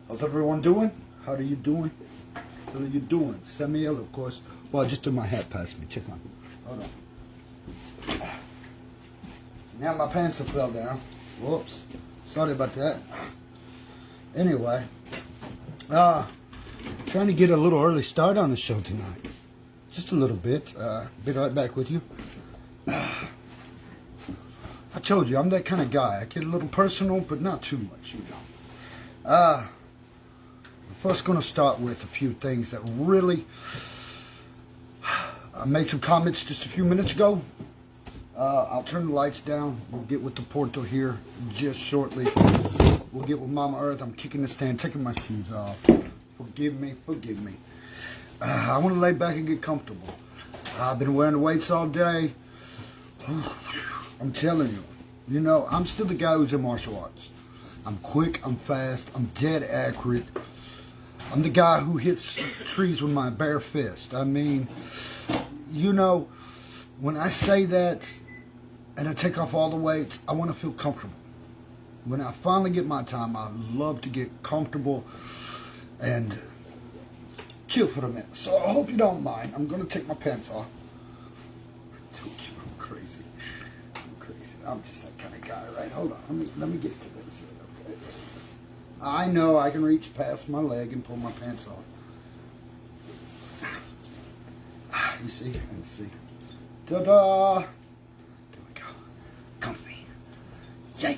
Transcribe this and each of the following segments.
How's everyone doing? How are you doing? How are you doing? Samael, of course. Well, I just threw my hat past me. Check on. Hold on. Now my pants have fell down. Whoops. Sorry about that. Anyway, trying to get a little early start on the show tonight. Just a little bit. Be right back with you. I told you, I'm that kind of guy. I get a little personal, but not too much, you know. I'm first going to start with a few things that really... I made some comments just a few minutes ago. I'll turn the lights down. We'll get with the portal here just shortly. We'll get with Mama Earth. I'm kicking the stand, taking my shoes off. Forgive me, forgive me. I want to lay back and get comfortable. I've been wearing the weights all day. I'm telling you, you know, I'm still the guy who's in martial arts. I'm quick, I'm fast, I'm dead accurate. I'm the guy who hits trees with my bare fist. I mean, you know, when I say that and I take off all the weights, I want to feel comfortable. When I finally get my time, I love to get comfortable and chill for a minute. So I hope you don't mind. I'm going to take my pants off. I'm crazy. I'm crazy. I'm just that kind of guy, right? Hold on. Let me get to this. Okay. I know I can reach past my leg and pull my pants off. You see? And see. Ta-da! There we go. Comfy. Yeah.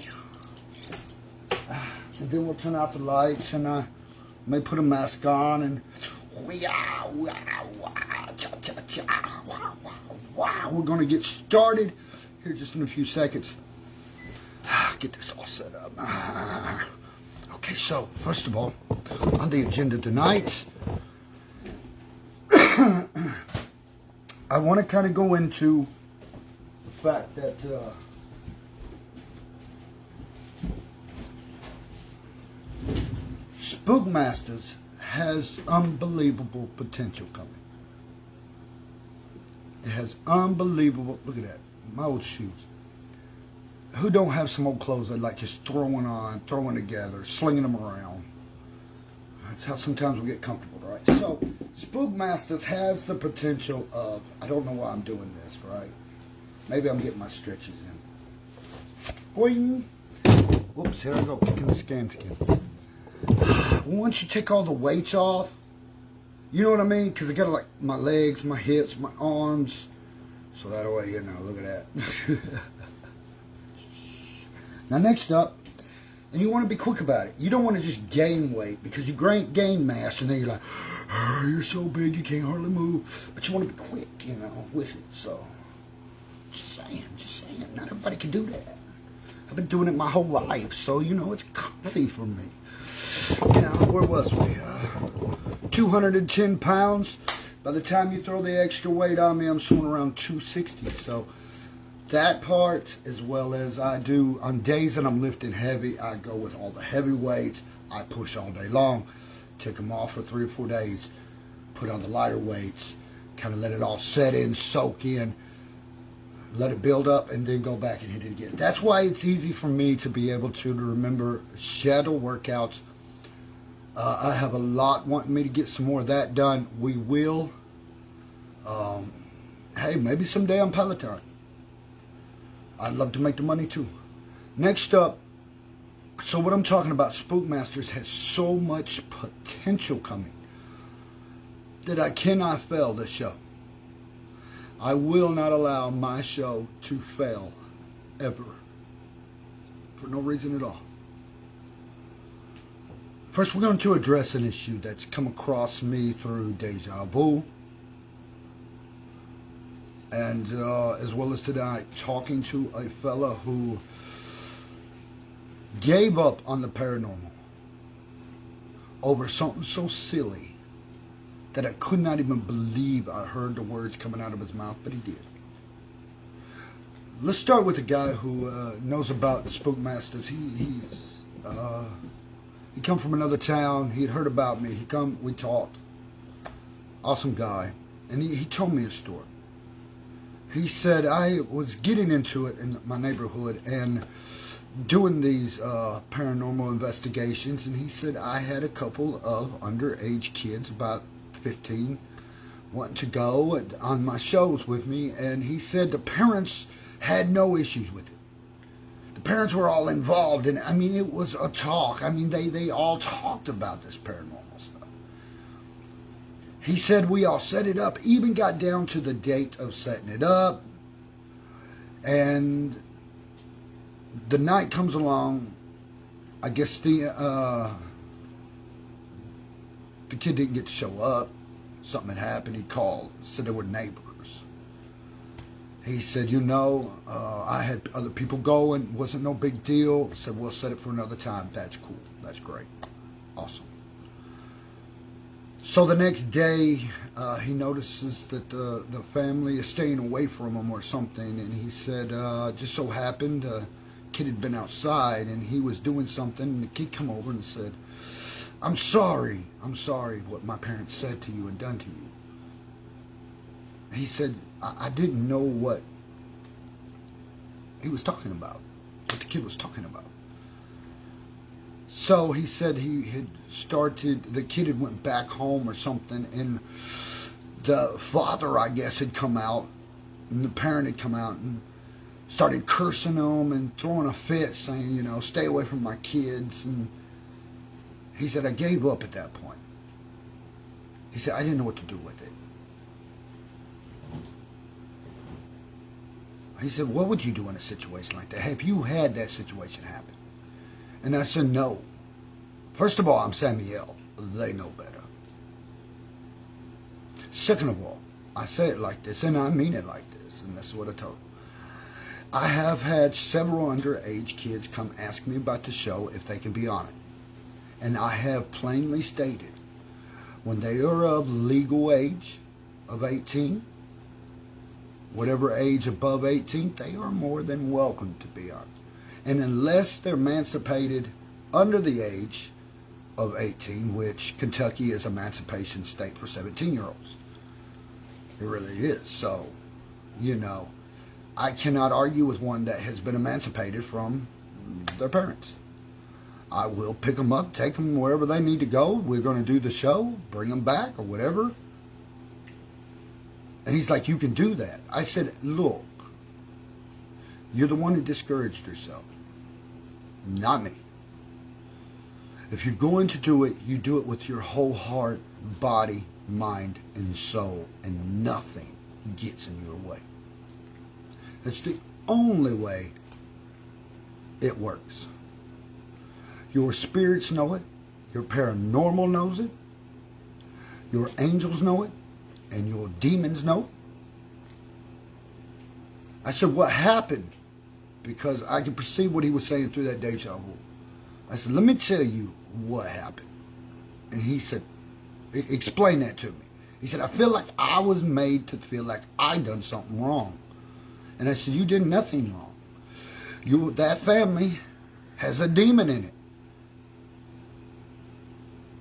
And then we'll turn out the lights and I may put a mask on and we're going to get started here just in a few seconds. Get this all set up. Okay, so first of all, on the agenda tonight, I want to kind of go into the fact that Spookmasters has unbelievable potential coming. It has unbelievable, look at that, my old shoes. Who don't have some old clothes they like just throwing on, throwing together, slinging them around? That's how sometimes we get comfortable, right? So, Spookmasters has the potential of, I don't know why I'm doing this, right? Maybe I'm getting my stretches in. Boing! Whoops, here I go, kicking the scan again. Once you take all the weights off, you know what I mean? Because I got like my legs, my hips, my arms. So that way, you know, look at that. Now next up, and you want to be quick about it. You don't want to just gain weight because you gain mass and then you're like, oh, you're so big you can't hardly move. But you want to be quick, you know, with it. So, just saying. Not everybody can do that. I've been doing it my whole life, so you know it's comfy for me. Now, where was we? 210 pounds. By the time you throw the extra weight on me, I'm swimming around 260. So that part, as well as I do on days that I'm lifting heavy, I go with all the heavy weights. I push all day long, take them off for 3 or 4 days, put on the lighter weights, kind of let it all set in, soak in, let it build up, and then go back and hit it again. That's why it's easy for me to be able to remember shadow workouts. I have a lot wanting me to get some more of that done. We will. Hey, maybe someday on Peloton. I'd love to make the money too. Next up, so what I'm talking about, Spookmasters has so much potential coming that I cannot fail this show. I will not allow my show to fail, ever. For no reason at all. First, we're going to address an issue that's come across me through deja vu. And as well as tonight, talking to a fella who gave up on the paranormal over something so silly that I could not even believe I heard the words coming out of his mouth, but he did. Let's start with a guy who knows about the Spookmasters. He come from another town. He had heard about me. We talked. Awesome guy. And he told me a story. He said, I was getting into it in my neighborhood, and doing these paranormal investigations, and he said I had a couple of underage kids, about 15, wanting to go on my shows with me, and he said the parents had no issues with it. The parents were all involved, and I mean, it was a talk. I mean, they all talked about this paranormal stuff. He said we all set it up, even got down to the date of setting it up, and the night comes along. I guess the kid didn't get to show up. Something had happened. He called, said there were neighbors. He said, I had other people going. Wasn't no big deal. Said, we'll set it for another time. That's cool. That's great. Awesome. So the next day, he notices that the family is staying away from him or something. And he said, just so happened, kid had been outside and he was doing something. And the kid come over and said, I'm sorry what my parents said to you and done to you. He said, I didn't know what he was talking about, what the kid was talking about. So he said the kid had went back home or something, and the father, I guess, had come out, and the parent had come out and started cursing him and throwing a fit, saying, stay away from my kids. And he said, I gave up at that point. He said, I didn't know what to do with it. He said, what would you do in a situation like that? Have you had that situation happen? And I said, no. First of all, I'm Samael. They know better. Second of all, I say it like this, and I mean it like this, and that's what I told him. I have had several underage kids come ask me about the show if they can be on it. And I have plainly stated, when they are of legal age of 18, whatever age above 18, they are more than welcome to be on. And unless they're emancipated under the age of 18, which Kentucky is emancipation state for 17-year-olds. It really is. So, I cannot argue with one that has been emancipated from their parents. I will pick them up, take them wherever they need to go. We're going to do the show, bring them back or whatever. And he's like, you can do that. I said, look, you're the one who discouraged yourself, not me. If you're going to do it, you do it with your whole heart, body, mind, and soul, and nothing gets in your way. That's the only way it works. Your spirits know it. Your paranormal knows it. Your angels know it. And your demons know. I said, what happened? Because I could perceive what he was saying through that deja vu. I said, let me tell you what happened. And he said, explain that to me. He said, I feel like I was made to feel like I done something wrong. And I said, you did nothing wrong. That family has a demon in it.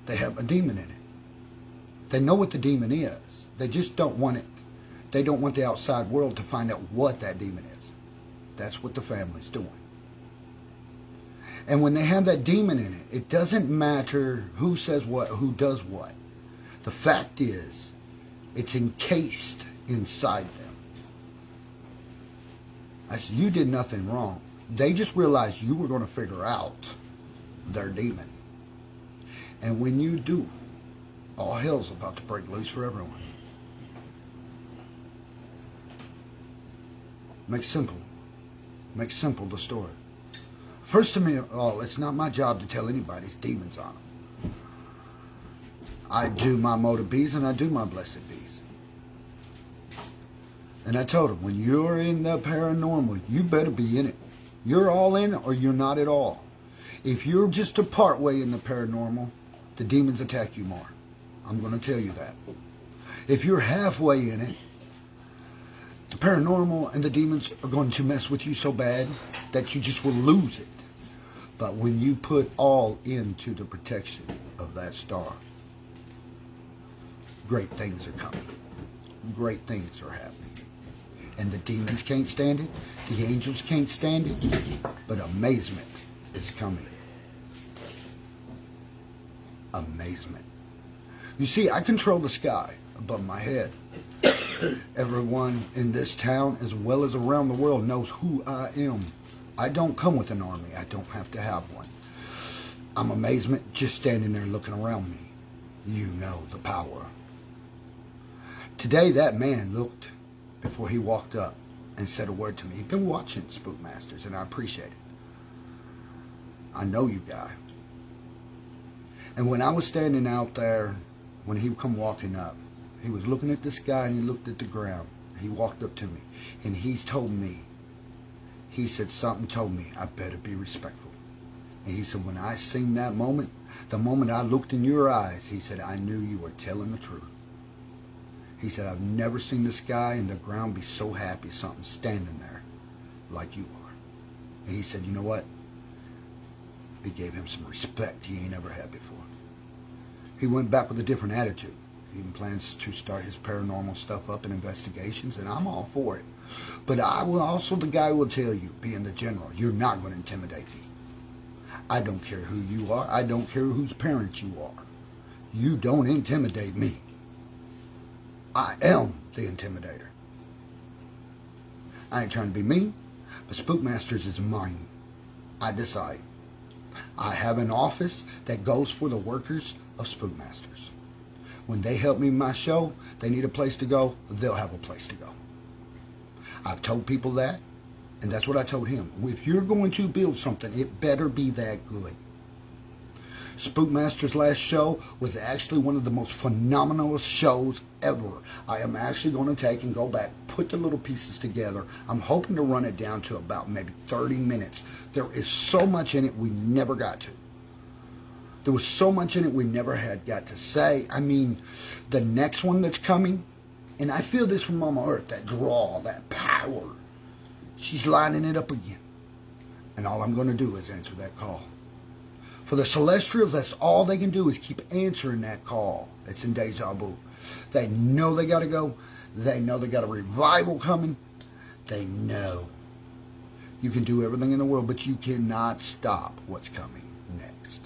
They have a demon in it. They know what the demon is. They just don't want it. They don't want the outside world to find out what that demon is. That's what the family's doing. And when they have that demon in it, it doesn't matter who says what, who does what. The fact is, it's encased inside them. I said, you did nothing wrong. They just realized you were going to figure out their demon. And when you do, all hell's about to break loose for everyone. Make simple the story. First of all, it's not my job to tell anybody's demons on them. I do my motor bees and I do my blessed bees. And I told him, when you're in the paranormal, you better be in it. You're all in or you're not at all. If you're just a part way in the paranormal, the demons attack you more. I'm going to tell you that. If you're halfway in it, the paranormal and the demons are going to mess with you so bad that you just will lose it. But when you put all into the protection of that star, great things are coming. Great things are happening. And the demons can't stand it. The angels can't stand it. But amazement is coming. Amazement. You see, I control the sky above my head. Everyone in this town, as well as around the world, knows who I am. I don't come with an army. I don't have to have one. I'm amazement just standing there looking around me. You know the power. Today, that man looked before he walked up and said a word to me. He'd been watching Spookmasters, and I appreciate it. I know you, guy. And when I was standing out there, when he come walking up, he was looking at the sky and he looked at the ground. He walked up to me, and he's told me, he said, something told me I better be respectful. And he said, when I seen that moment, the moment I looked in your eyes, he said, I knew you were telling the truth. He said, I've never seen the sky and the ground be so happy, something standing there like you are. And he said, you know what? It gave him some respect he ain't ever had before. He went back with a different attitude. He even plans to start his paranormal stuff up and investigations, and I'm all for it. But I will also the guy who will tell you, being the general, you're not going to intimidate me. I don't care who you are. I don't care whose parents you are. You don't intimidate me. I am the intimidator. I ain't trying to be mean, but Spookmasters is mine. I decide. I have an office that goes for the workers of Spookmasters. When they help me in my show, they need a place to go, they'll have a place to go. I've told people that, and that's what I told him. If you're going to build something, it better be that good. Spookmaster's last show was actually one of the most phenomenal shows ever. I am actually going to take and go back, put the little pieces together. I'm hoping to run it down to about maybe 30 minutes. There is so much in it we never got to. There was so much in it we never had got to say. I mean, the next one that's coming, and I feel this from Mama Earth, that draw, that power. She's lining it up again. And all I'm going to do is answer that call. For the Celestials, that's all they can do is keep answering that call. It's in deja vu. They know they got to go. They know they got a revival coming. They know. You can do everything in the world, but you cannot stop what's coming next.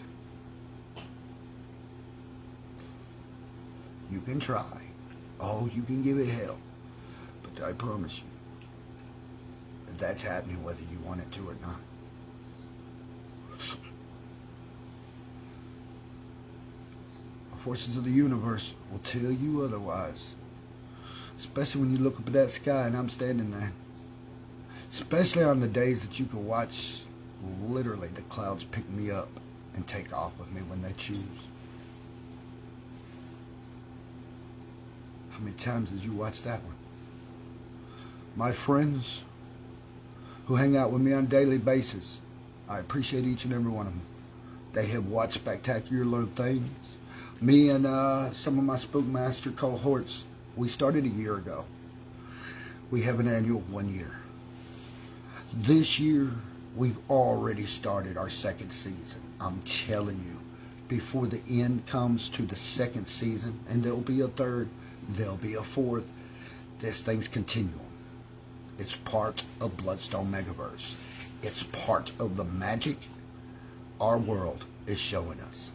You can try. Oh, you can give it hell. But I promise you, that that's happening whether you want it to or not. Forces of the universe will tell you otherwise. Especially when you look up at that sky and I'm standing there. Especially on the days that you can watch literally the clouds pick me up and take off with me when they choose. How many times did you watch that one? My friends who hang out with me on a daily basis, I appreciate each and every one of them. They have watched spectacular things. Me and some of my Spookmaster cohorts, we started a year ago. We have an annual 1 year. This year, we've already started our second season. I'm telling you, before the end comes to the second season, and there'll be a third, there'll be a fourth, this thing's continuing. It's part of Bloodstone Megaverse. It's part of the magic our world is showing us.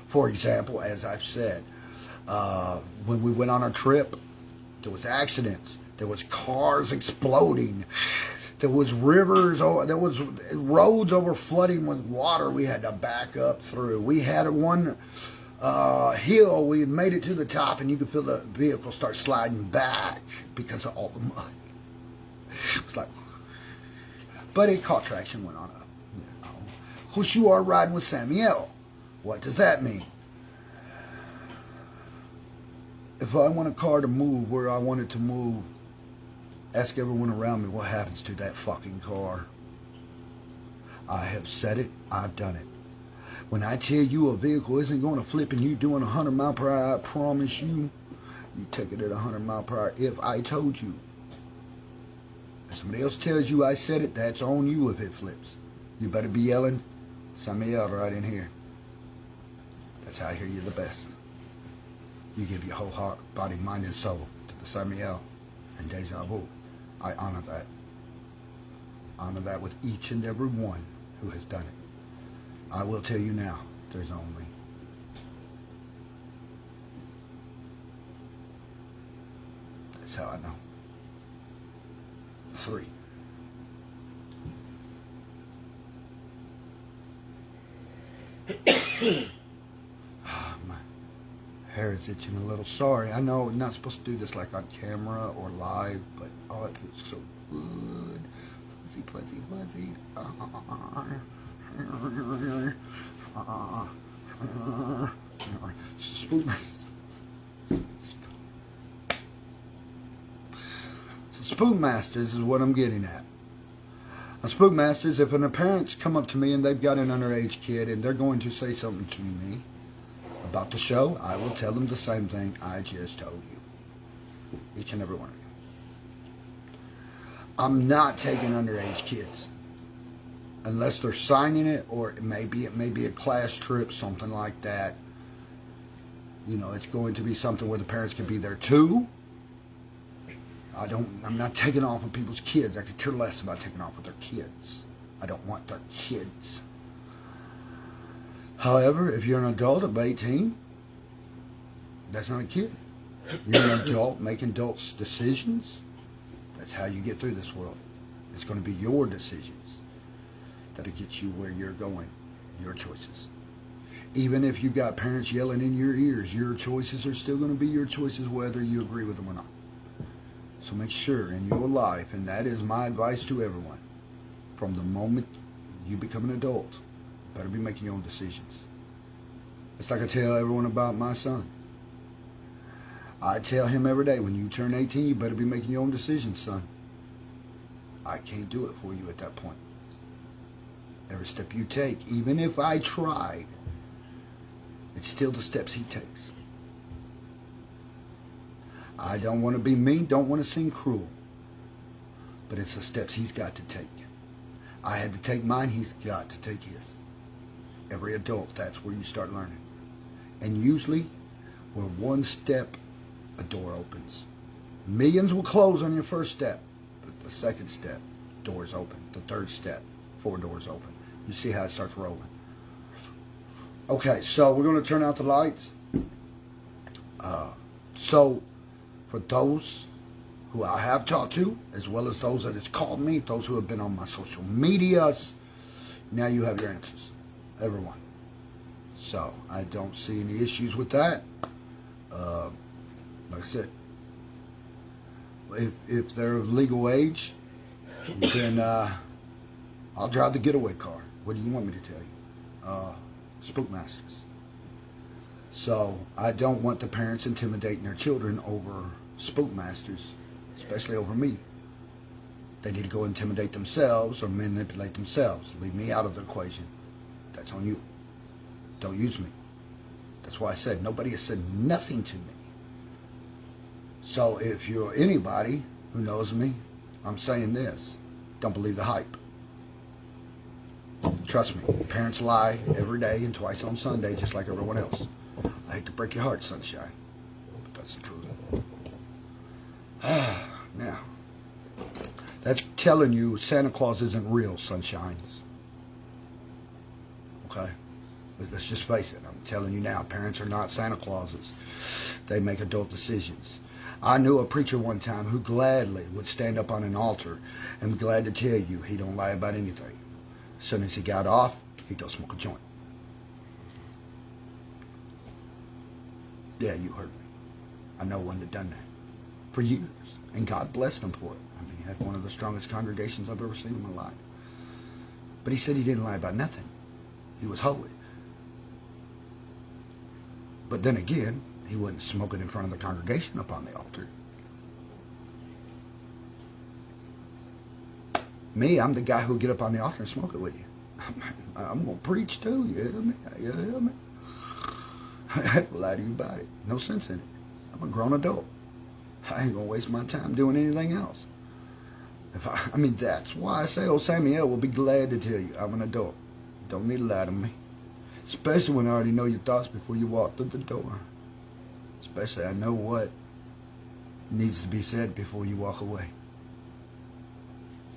For example, as I've said, when we went on our trip, there was accidents. There was cars exploding. There was rivers. There was roads over flooding with water we had to back up through. We had one hill. We had made it to the top, and you could feel the vehicle start sliding back because of all the mud. It was like, but it caught traction, went on up. You know. Of course, you are riding with Samael. What does that mean? If I want a car to move where I want it to move, ask everyone around me what happens to that fucking car. I have said it, I've done it. When I tell you a vehicle isn't going to flip and you doing 100 miles per hour, I promise you, you take it at 100 miles per hour. If I told you, if somebody else tells you I said it, that's on you if it flips. You better be yelling, Samael right in here. That's how I hear you the best. You give your whole heart, body, mind, and soul to the Samael and deja vu. I honor that. Honor that with each and every one who has done it. I will tell you now, there's only that's how I know. 3. My hair is itching a little. Sorry, I know we're not supposed to do this like on camera or live, but oh, it feels so good. Fuzzy, fuzzy, fuzzy. Spook Masters is what I'm getting at. Now, Spook Masters, if an parents come up to me and they've got an underage kid and they're going to say something to me about the show, I will tell them the same thing I just told you. Each and every one of you. I'm not taking underage kids. Unless they're signing it, or it may be a class trip, something like that. You know, it's going to be something where the parents can be there too. I'm not taking off with people's kids. I could care less about taking off with their kids. I don't want their kids. However, if you're an adult of 18, that's not a kid. You're an adult making adult decisions. That's how you get through this world. It's going to be your decisions that'll get you where you're going. Your choices. Even if you got parents yelling in your ears, your choices are still going to be your choices whether you agree with them or not. So make sure in your life, and that is my advice to everyone, from the moment you become an adult, you better be making your own decisions. It's like I tell everyone about my son. I tell him every day, when you turn 18, you better be making your own decisions, son. I can't do it for you at that point. Every step you take, even if I tried, it's still the steps he takes. I don't want to be mean, don't want to seem cruel, but it's the steps he's got to take. I had to take mine, he's got to take his. Every adult, that's where you start learning. And usually, we're one step, a door opens. Millions will close on your first step, but the second step, doors open. The third step, 4 doors open. You see how it starts rolling. Okay, so we're going to turn out the lights. So, for those who I have talked to, as well as those that has called me, those who have been on my social medias, now you have your answers. Everyone. So, I don't see any issues with that. Like I said, if they're of legal age, then I'll drive the getaway car. What do you want me to tell you? Spook Masters. So, I don't want the parents intimidating their children over Spook Masters, especially over me. They need to go intimidate themselves or manipulate themselves. Leave me out of the equation. That's on you. Don't use me. That's why I said nobody has said nothing to me. So if you're anybody who knows me, I'm saying this. Don't believe the hype. Trust me, parents lie every day and twice on Sunday just like everyone else. I hate to break your heart, sunshine, but that's the truth. Now, that's telling you Santa Claus isn't real, sunshines. Okay? Let's just face it. I'm telling you now, parents are not Santa Clauses. They make adult decisions. I knew a preacher one time who gladly would stand up on an altar and be glad to tell you he don't lie about anything. As soon as he got off, he'd go smoke a joint. Yeah, you heard me. I know one that done that for years, and God blessed him for it. I mean, he had one of the strongest congregations I've ever seen in my life. But he said he didn't lie about nothing. He was holy. But then again, he wasn't smoking in front of the congregation up on the altar. Me, I'm the guy who'll get up on the altar and smoke it with you. I'm going to preach too, you hear me? You hear me? I ain't gonna lie to you about it. No sense in it. I'm a grown adult. I ain't gonna waste my time doing anything else. I mean, that's why I say old Samael will be glad to tell you I'm an adult. Don't need to lie to me. Especially when I already know your thoughts before you walk through the door. Especially I know what needs to be said before you walk away.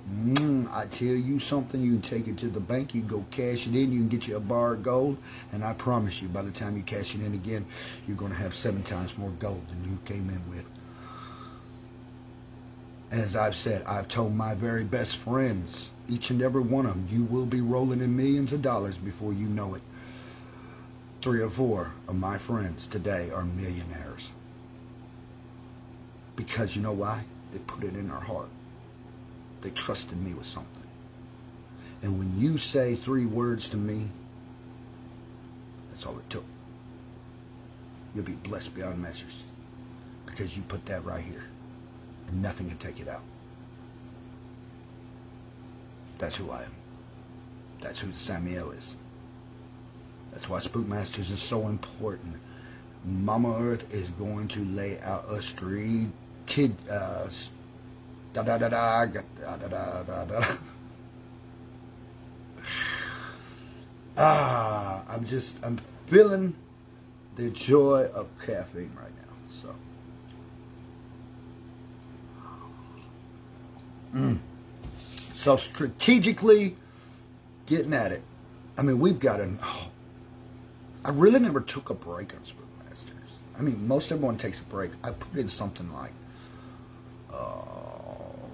I tell you something, you can take it to the bank, you can go cash it in, you can get you a bar of gold, and I promise you, by the time you cash it in again, you're going to have 7 times more gold than you came in with. As I've said, I've told my very best friends, each and every one of them, you will be rolling in millions of dollars before you know it. 3 or 4 of my friends today are millionaires. Because you know why? They put it in their heart. They trusted me with something. And when you say 3 words to me, that's all it took. You'll be blessed beyond measures. Because you put that right here. And nothing can take it out. That's who I am. That's who Samael is. That's why Spookmasters is so important. Mama Earth is going to lay out a I'm feeling the joy of caffeine right now. So strategically getting at it. I mean, we've got I really never took a break on Spookmasters. I mean, most everyone takes a break. I put in something like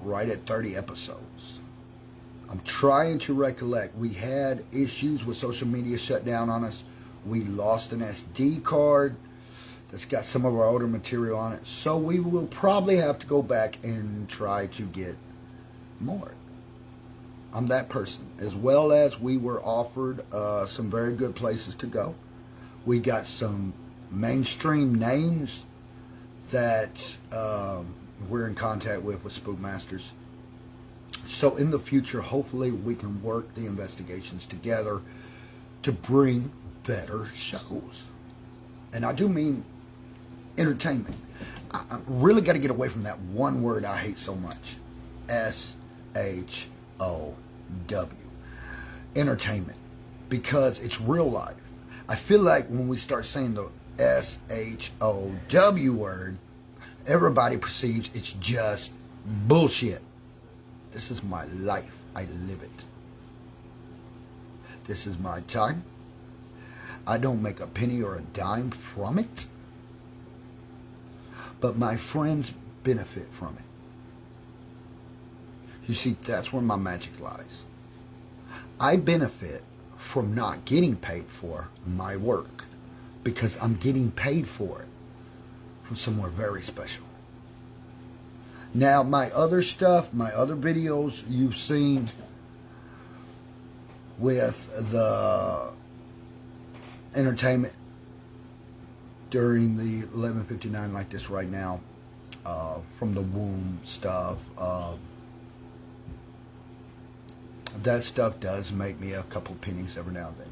right at 30 episodes. I'm trying to recollect. We had issues with social media shut down on us. We lost an SD card that's got some of our older material on it. So we will probably have to go back and try to get more. I'm that person. As well as we were offered some very good places to go. We got some mainstream names that we're in contact with Spookmasters. So in the future, hopefully we can work the investigations together to bring better shows. And I do mean entertainment. I really got to get away from that one word I hate so much. SHOW. Entertainment. Because it's real life. I feel like when we start saying the SHOW word, everybody perceives it's just bullshit. This is my life. I live it. This is my time. I don't make a penny or a dime from it. But my friends benefit from it. You see, that's where my magic lies. I benefit from not getting paid for my work because I'm getting paid for it from somewhere very special. Now, my other stuff, my other videos you've seen with the entertainment during the 11:59 like this right now, from the womb stuff, that stuff does make me a couple pennies every now and then.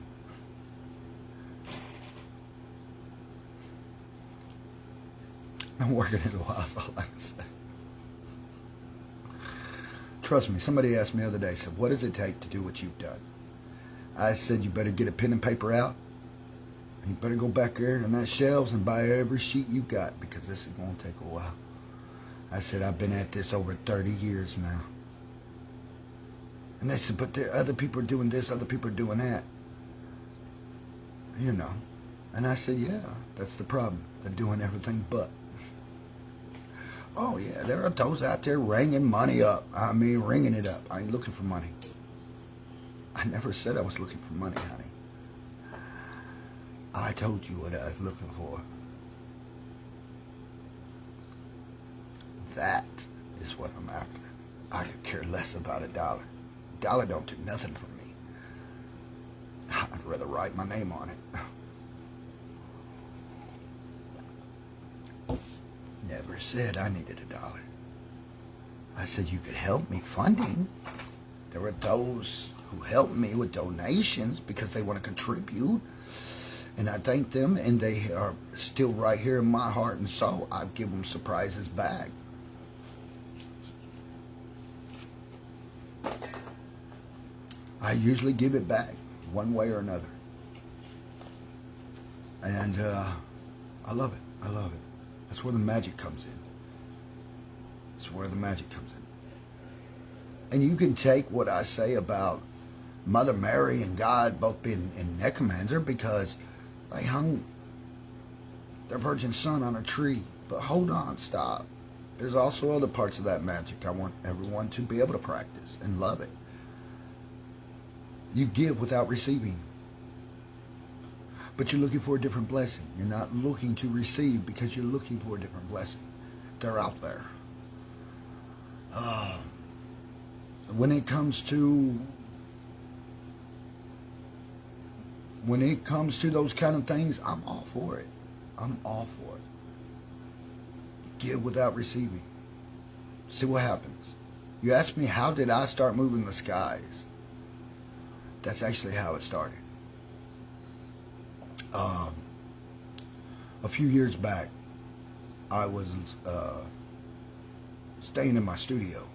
I'm working it a while, that's all I can say. Trust me, somebody asked me the other day, said, what does it take to do what you've done? I said, you better get a pen and paper out. You better go back there in that shelves and buy every sheet you got because this is going to take a while. I said, I've been at this over 30 years now. And they said, but there, other people are doing this, other people are doing that. You know. And I said, yeah, that's the problem. They're doing everything but. Oh, yeah, there are those out there ringing money up. I mean, ringing it up. I ain't looking for money. I never said I was looking for money, honey. I told you what I was looking for. That is what I'm after. I could care less about $1. $1 don't do nothing for me. I'd rather write my name on it. Never said I needed $1. I said you could help me funding. There were those who helped me with donations because they want to contribute. And I thank them, and they are still right here in my heart and soul. I give them surprises back. I usually give it back one way or another. And I love it. I love it. That's where the magic comes in. That's where the magic comes in. And you can take what I say about Mother Mary and God both being in necromancer because they hung their virgin son on a tree. But hold on, stop. There's also other parts of that magic I want everyone to be able to practice and love it. You give without receiving. But you're looking for a different blessing. You're not looking to receive because you're looking for a different blessing. They're out there. When it comes to those kind of things, I'm all for it. I'm all for it. Give without receiving. See what happens. You ask me, how did I start moving the skies? That's actually how it started. A few years back, I was staying in my studio.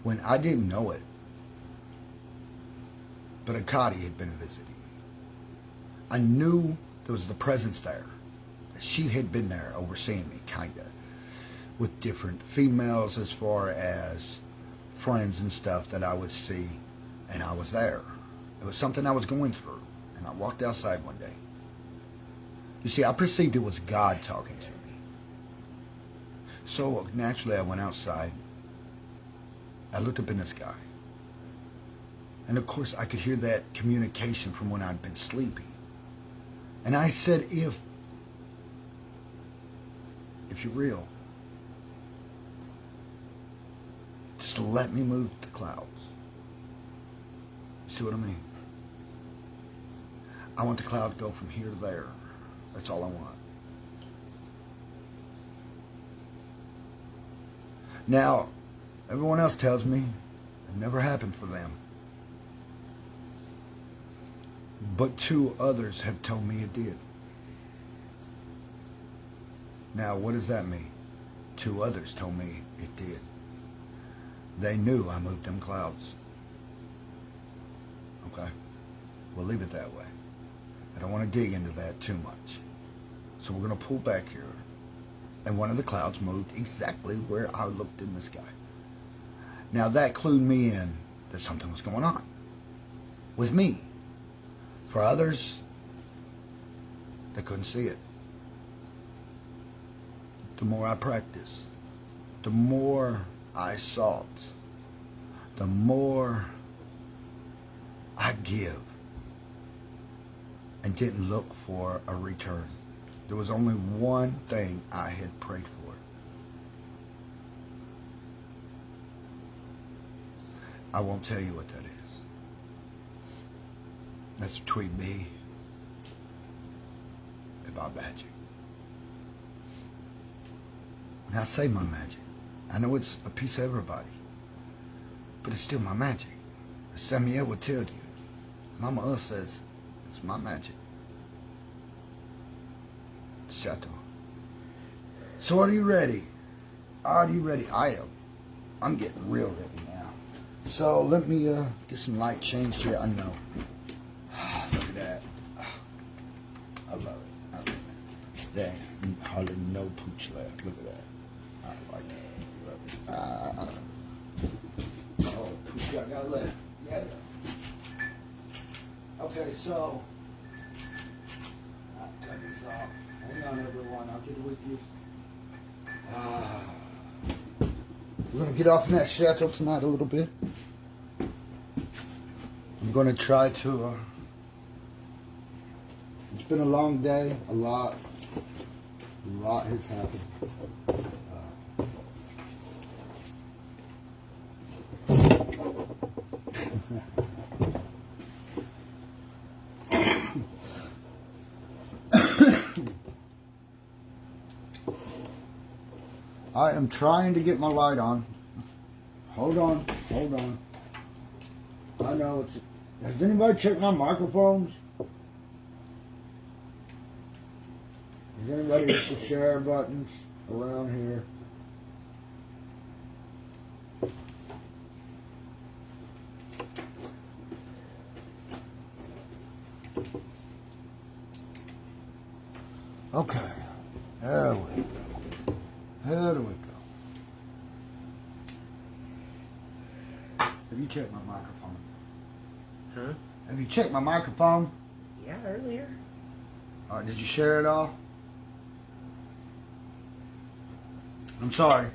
When I didn't know it, but Akadi had been visiting me. I knew there was the presence there. She had been there overseeing me, kind of, with different females as far as friends and stuff that I would see, and I was there. It was something I was going through, and I walked outside one day. You see, I perceived it was God talking to me. So naturally, I went outside. I looked up in the sky. And of course, I could hear that communication from when I'd been sleeping. And I said, if you're real, just let me move the clouds. You see what I mean? I want the cloud to go from here to there. That's all I want. Now, everyone else tells me it never happened for them. But 2 others have told me it did. Now, what does that mean? 2 others told me it did. They knew I moved them clouds. Okay? We'll leave it that way. I don't want to dig into that too much. So we're going to pull back here. And one of the clouds moved exactly where I looked in the sky. Now that clued me in that something was going on with me. For others, they couldn't see it. The more I practiced, the more I sought, the more I give and didn't look for a return. There was only one thing I had prayed for. I won't tell you what that is. That's between me and my magic. When I say my magic, I know it's a piece of everybody, but it's still my magic. As Samael would tell you, Mama Earth says, it's my magic. Shadow. So are you ready? Are you ready? I am. I'm getting real ready now. So let me get some light changed here. I know. Look at that. I love it. I love it. Dang, hardly no pooch left. Look at that. I like it. Love it. Oh, pooch I got left. Yeah. Okay, so I'll cut these off. Hang on, everyone. I'll get it with you. We're going to get off in that chateau tonight a little bit. I'm going to try to... it's been a long day. A lot has happened. I am trying to get my light on. Hold on. I know it's... has anybody checked my microphones? Has anybody hit the share buttons around here? Okay. There we go. There we go. Have you checked my microphone? Huh? Have you checked my microphone? Yeah, earlier. All right, did you share it all? I'm sorry.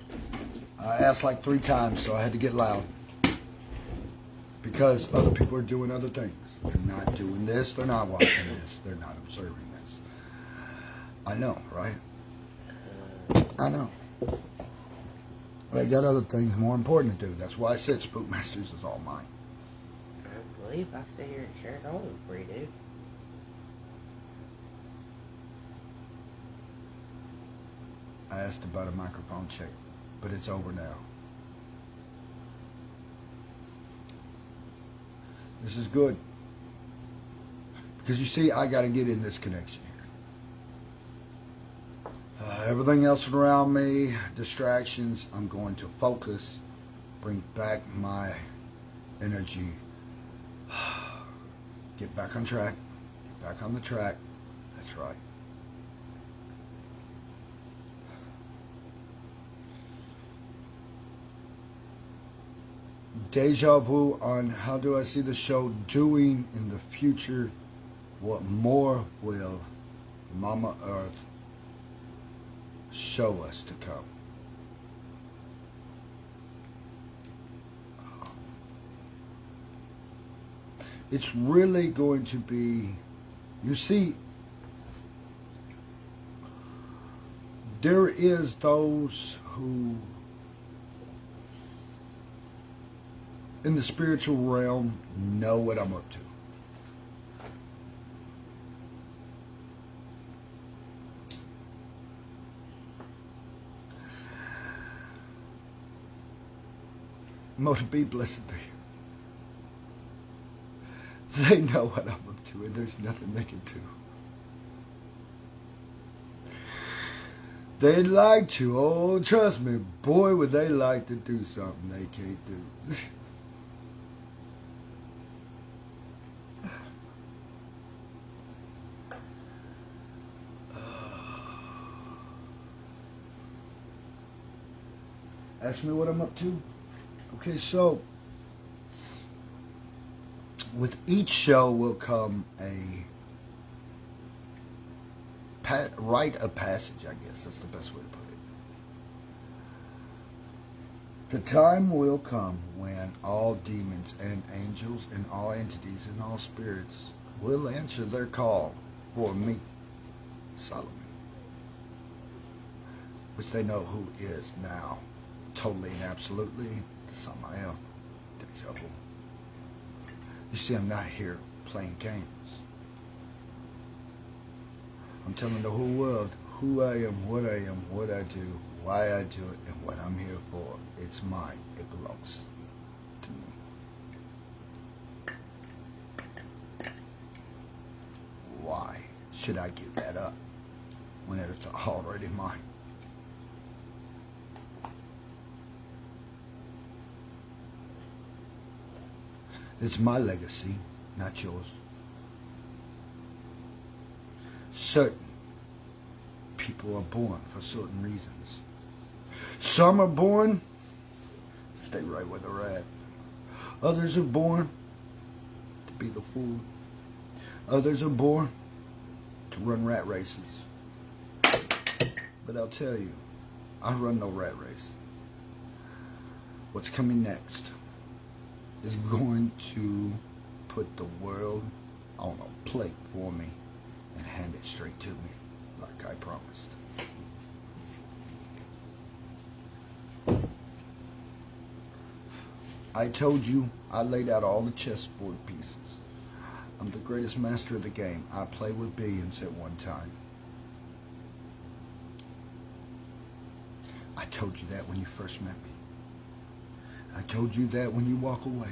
I asked like 3 times, so I had to get loud. Because other people are doing other things. They're not doing this, they're not watching this, they're not observing this. I know, right? I know. They got other things more important to do. That's why I said Spookmasters is all mine. I believe I sit here and share it all for you, dude. I asked about a microphone check, but it's over now. This is good. Because you see, I got to get in this connection here. Everything else around me, distractions, I'm going to focus, bring back my energy, get back on track, get back on the track. That's right. Deja vu on how do I see the show doing in the future. What more will Mama Earth show us to come? It's really going to be, you see, there is those who in the spiritual realm know what I'm up to. Motor be blessed be. They know what I'm up to, and there's nothing they can do. They'd like to, oh, trust me, boy, would they like to do something they can't do. Ask me what I'm up to. Okay, so with each show will come a rite of passage, I guess. That's the best way to put it. The time will come when all demons and angels and all entities and all spirits will answer their call for me, Solomon, which they know who is now, totally and absolutely, the Samael, deja vu. You see, I'm not here playing games. I'm telling the whole world who I am, what I do, why I do it, and what I'm here for. It's mine. It belongs to me. Why should I give that up when it's already mine? It's my legacy, not yours. Certain people are born for certain reasons. Some are born to stay right where they're at. Others are born to be the fool. Others are born to run rat races. But I'll tell you, I run no rat race. What's coming next is going to put the world on a plate for me and hand it straight to me, like I promised. I told you I laid out all the chessboard pieces. I'm the greatest master of the game. I play with billions at one time. I told you that when you first met me. I told you that when you walk away.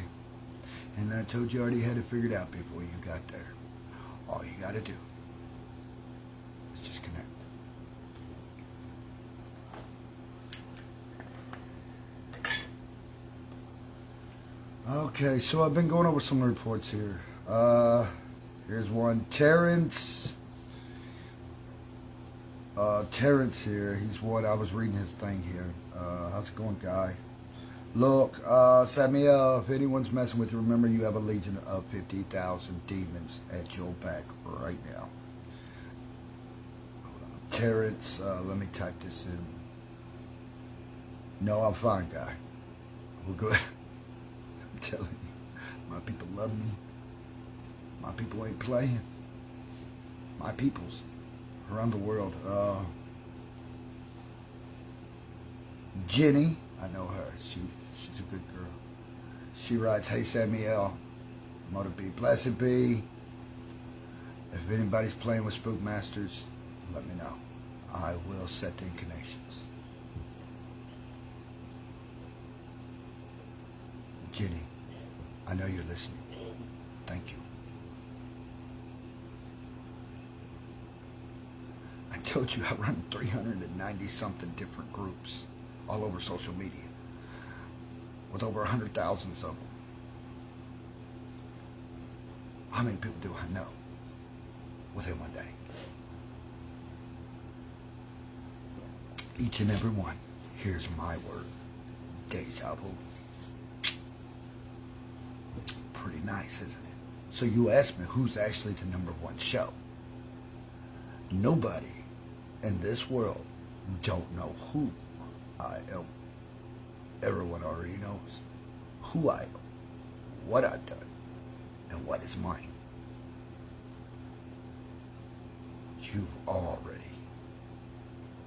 And I told you I already had it figured out before you got there. All you got to do is just connect. Okay, so I've been going over some reports here. Here's one. Terrence here. He's one. I was reading his thing here. How's it going, guy? Look, Samael, if anyone's messing with you, remember you have a legion of 50,000 demons at your back right now. Terrence, let me type this in. No, I'm fine, guy. We're good. I'm telling you, my people love me. My people ain't playing. My peoples around the world. Jenny, I know her. She's a good girl. She writes, "Hey Samael, Motor B, blessed be. If anybody's playing with Spookmasters, let me know. I will set the connections." Jenny, I know you're listening. Thank you. I told you I run 390 something different groups all over social media with over 100,000 of them. How many people do I know within one day? Each and every one. Here's my word. Deja vu. Pretty nice, isn't it? So you asked me who's actually the #1 show. Nobody in this world don't know who I am. Everyone already knows who I am, what I've done, and what is mine.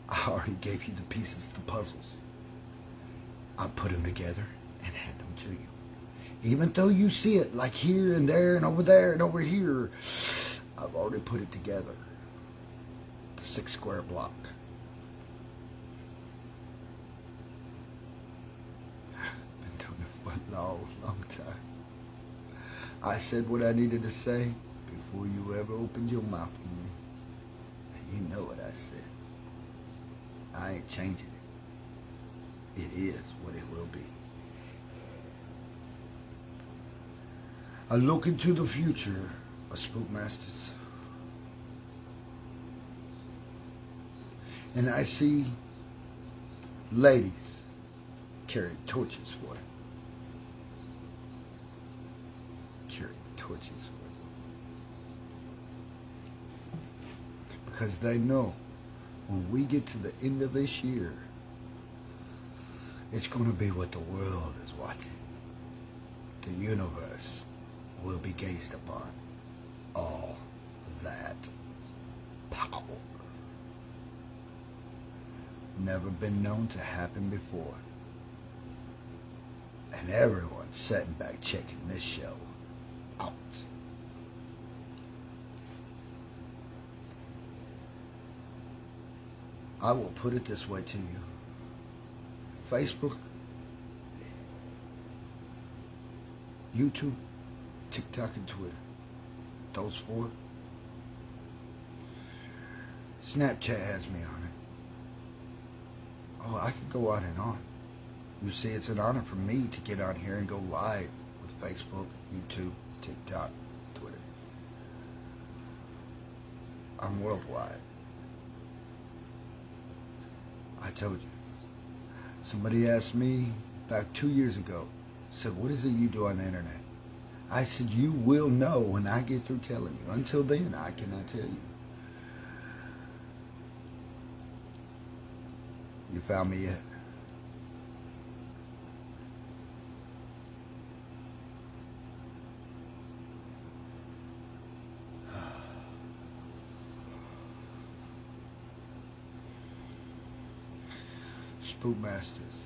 I already gave you the pieces, the puzzles. I put them together and hand them to you. Even though you see it like here and there and over there and over here, I've already put it together. The 6 square block. Been doing it for a long, long time. I said what I needed to say before you ever opened your mouth to me. And you know what I said. I ain't changing it. It is what it will be. I look into the future of Spookmasters, and I see ladies carrying torches for it. Carrying torches for it. Because they know when we get to the end of this year, it's going to be what the world is watching. The universe will be gazed upon. All that power. Never been known to happen before. And everyone's sitting back checking this show out. I will put it this way to you. Facebook, YouTube, TikTok, and Twitter. Those 4. Snapchat has me on it. Oh, I could go on and on. You see, it's an honor for me to get on here and go live with Facebook, YouTube, TikTok, Twitter. I'm worldwide. I told you. Somebody asked me back 2 years ago, said, what is it you do on the internet? I said, you will know when I get through telling you. Until then, I cannot tell you. You found me yet? Spookmasters,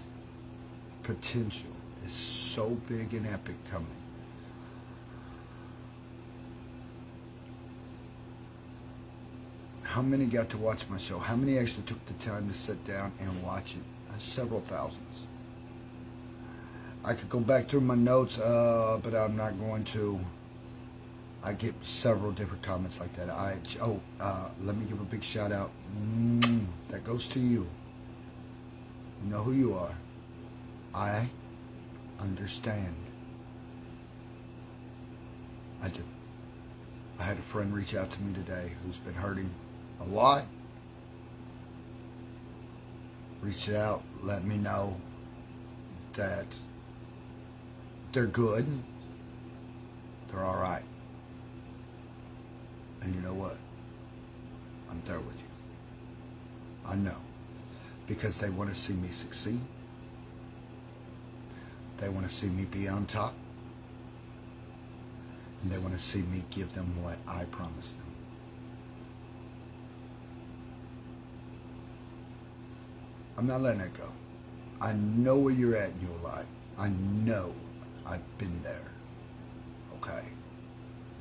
potential is so big and epic coming. How many got to watch my show? How many actually took the time to sit down and watch it? Several thousands. I could go back through my notes, but I'm not going to. I get several different comments like that. Let me give a big shout out. That goes to you. You know who you are. I understand. I do. I had a friend reach out to me today who's been hurting a lot. Reached out, let me know that They're good. They're all right. And you know what? I'm there with you. I know. Because they want to see me succeed. They want to see me be on top. And they want to see me give them what I promised them. I'm not letting that go. I know where you're at in your life. I know I've been there. Okay?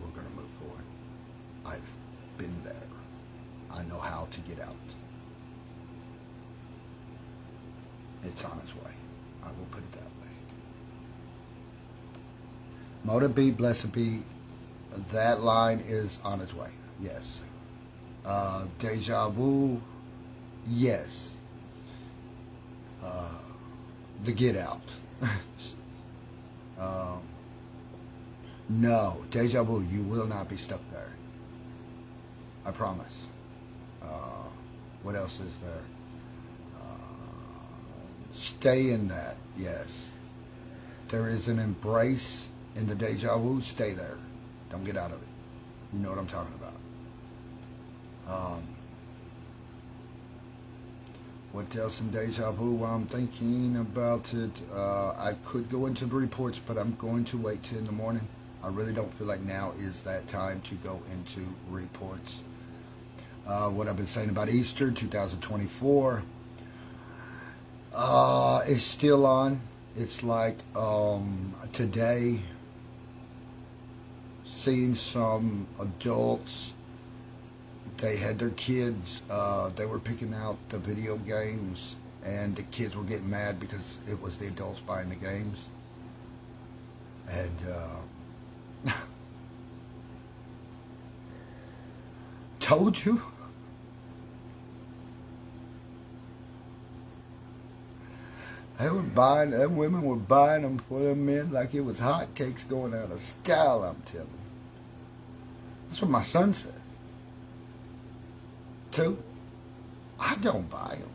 We're going to move forward. I've been there. I know how to get out. It's on its way. I will put it that way. Motive be, blessed be. That line is on its way. Yes. Deja vu. Yes. The get out. No. Deja vu. You will not be stuck there. I promise. What else is there? Stay in that. Yes. There is an embrace in the deja vu. Stay there. Don't get out of it. You know what I'm talking about. What else in deja vu? While I'm thinking about it, I could go into the reports, but I'm going to wait till in the morning. I really don't feel like now is that time to go into reports. What I've been saying about Easter 2024 is still on. It's like today, seeing some adults, they had their kids, they were picking out the video games, and the kids were getting mad because it was the adults buying the games. And told you. They were buying, them women were buying them for their men like it was hotcakes going out of style, I'm telling you. That's what my son says. Too. I don't buy them.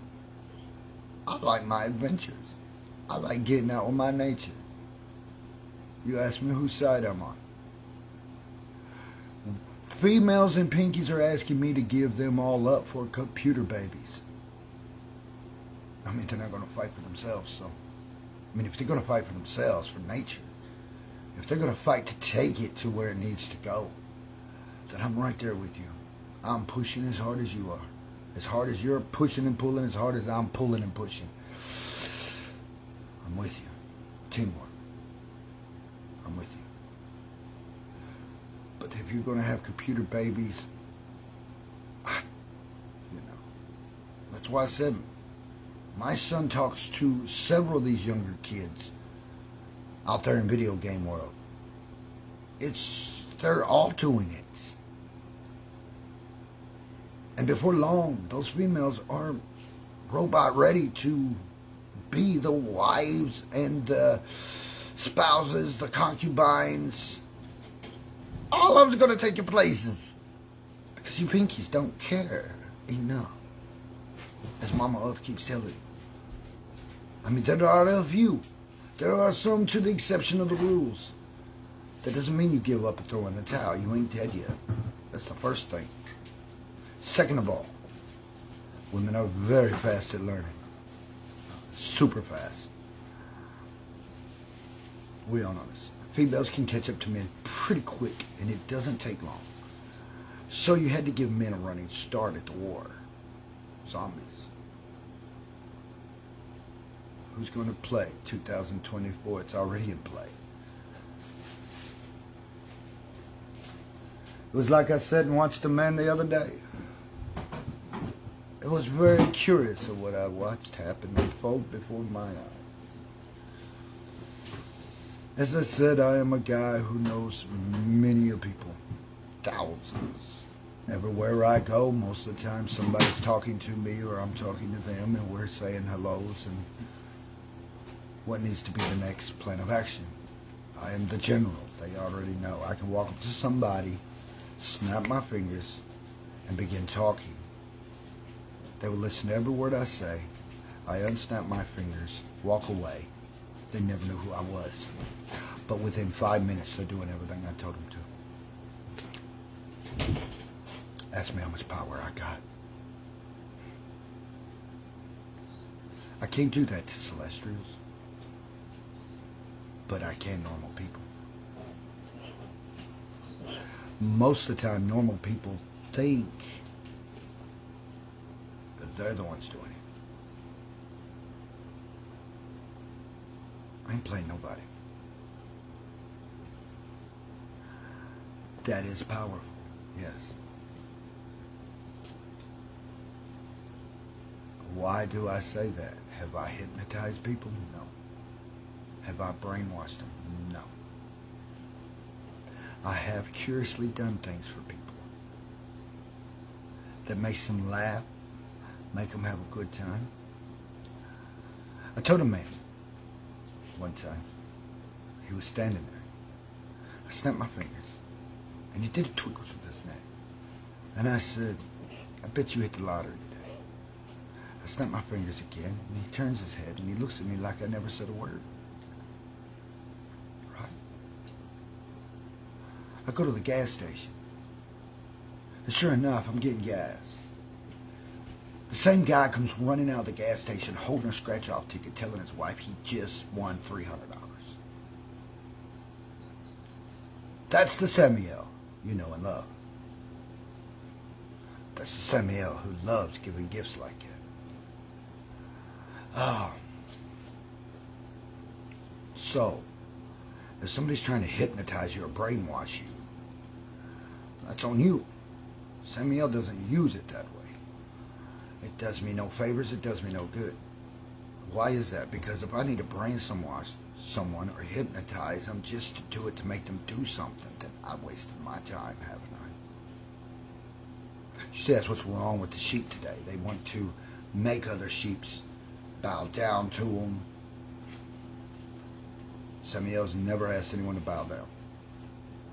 I like my adventures. I like getting out with my nature. You ask me whose side I'm on. Females and pinkies are asking me to give them all up for computer babies. I mean, they're not going to fight for themselves, so. I mean, if they're going to fight for themselves, for nature, if they're going to fight to take it to where it needs to go, then I'm right there with you. I'm pushing as hard as you are. As hard as you're pushing and pulling, as hard as I'm pulling and pushing. I'm with you. Teamwork. I'm with you. But if you're going to have computer babies, you know, that's why I said, my son talks to several of these younger kids out there in video game world. They're all doing it. And before long, those females are robot ready to be the wives and the spouses, the concubines. All of them's going to take your places. Because you pinkies don't care enough. As Mama Earth keeps telling you. I mean, there are a few. There are some to the exception of the rules. That doesn't mean you give up and throw in the towel. You ain't dead yet. That's the first thing. Second of all, women are very fast at learning. Super fast. We all know this. Females can catch up to men pretty quick, and it doesn't take long. So you had to give men a running start at the war. Zombies. Who's going to play 2024? It's already in play. It was like I said and watched a man the other day. It was very curious of what I watched happen unfold before my eyes. As I said, I am a guy who knows many people. Thousands. Everywhere I go, most of the time somebody's talking to me or I'm talking to them and we're saying hellos and what needs to be the next plan of action. I am the general. They already know. I can walk up to somebody, snap my fingers, and begin talking. They will listen to every word I say. I unsnap my fingers, walk away. They never knew who I was. But within 5 minutes, they're doing everything I told them to. Ask me how much power I got. I can't do that to celestials. But I can normal people. Most of the time, normal people think that they're the ones doing it. I ain't playing nobody. That is powerful, yes. Why do I say that? Have I hypnotized people? No. Have I brainwashed them? No. I have curiously done things for people that makes them laugh, make them have a good time. I told a man one time, he was standing there. I snapped my fingers, and he did the twinkles with his neck. And I said, I bet you hit the lottery today. I snapped my fingers again, and he turns his head, and he looks at me like I never said a word. Right? I go to the gas station, and sure enough, I'm getting gas. The same guy comes running out of the gas station holding a scratch-off ticket, telling his wife he just won $300. That's the Samael you know and love. That's the Samael who loves giving gifts like that. Oh. So, if somebody's trying to hypnotize you or brainwash you, that's on you. Samael doesn't use it that way. It does me no favors, it does me no good. Why is that? Because if I need to brainwash someone or hypnotize them just to do it to make them do something, then I've wasted my time, haven't I? You see, that's what's wrong with the sheep today. They want to make other sheep bow down to them. Samael's never asked anyone to bow down.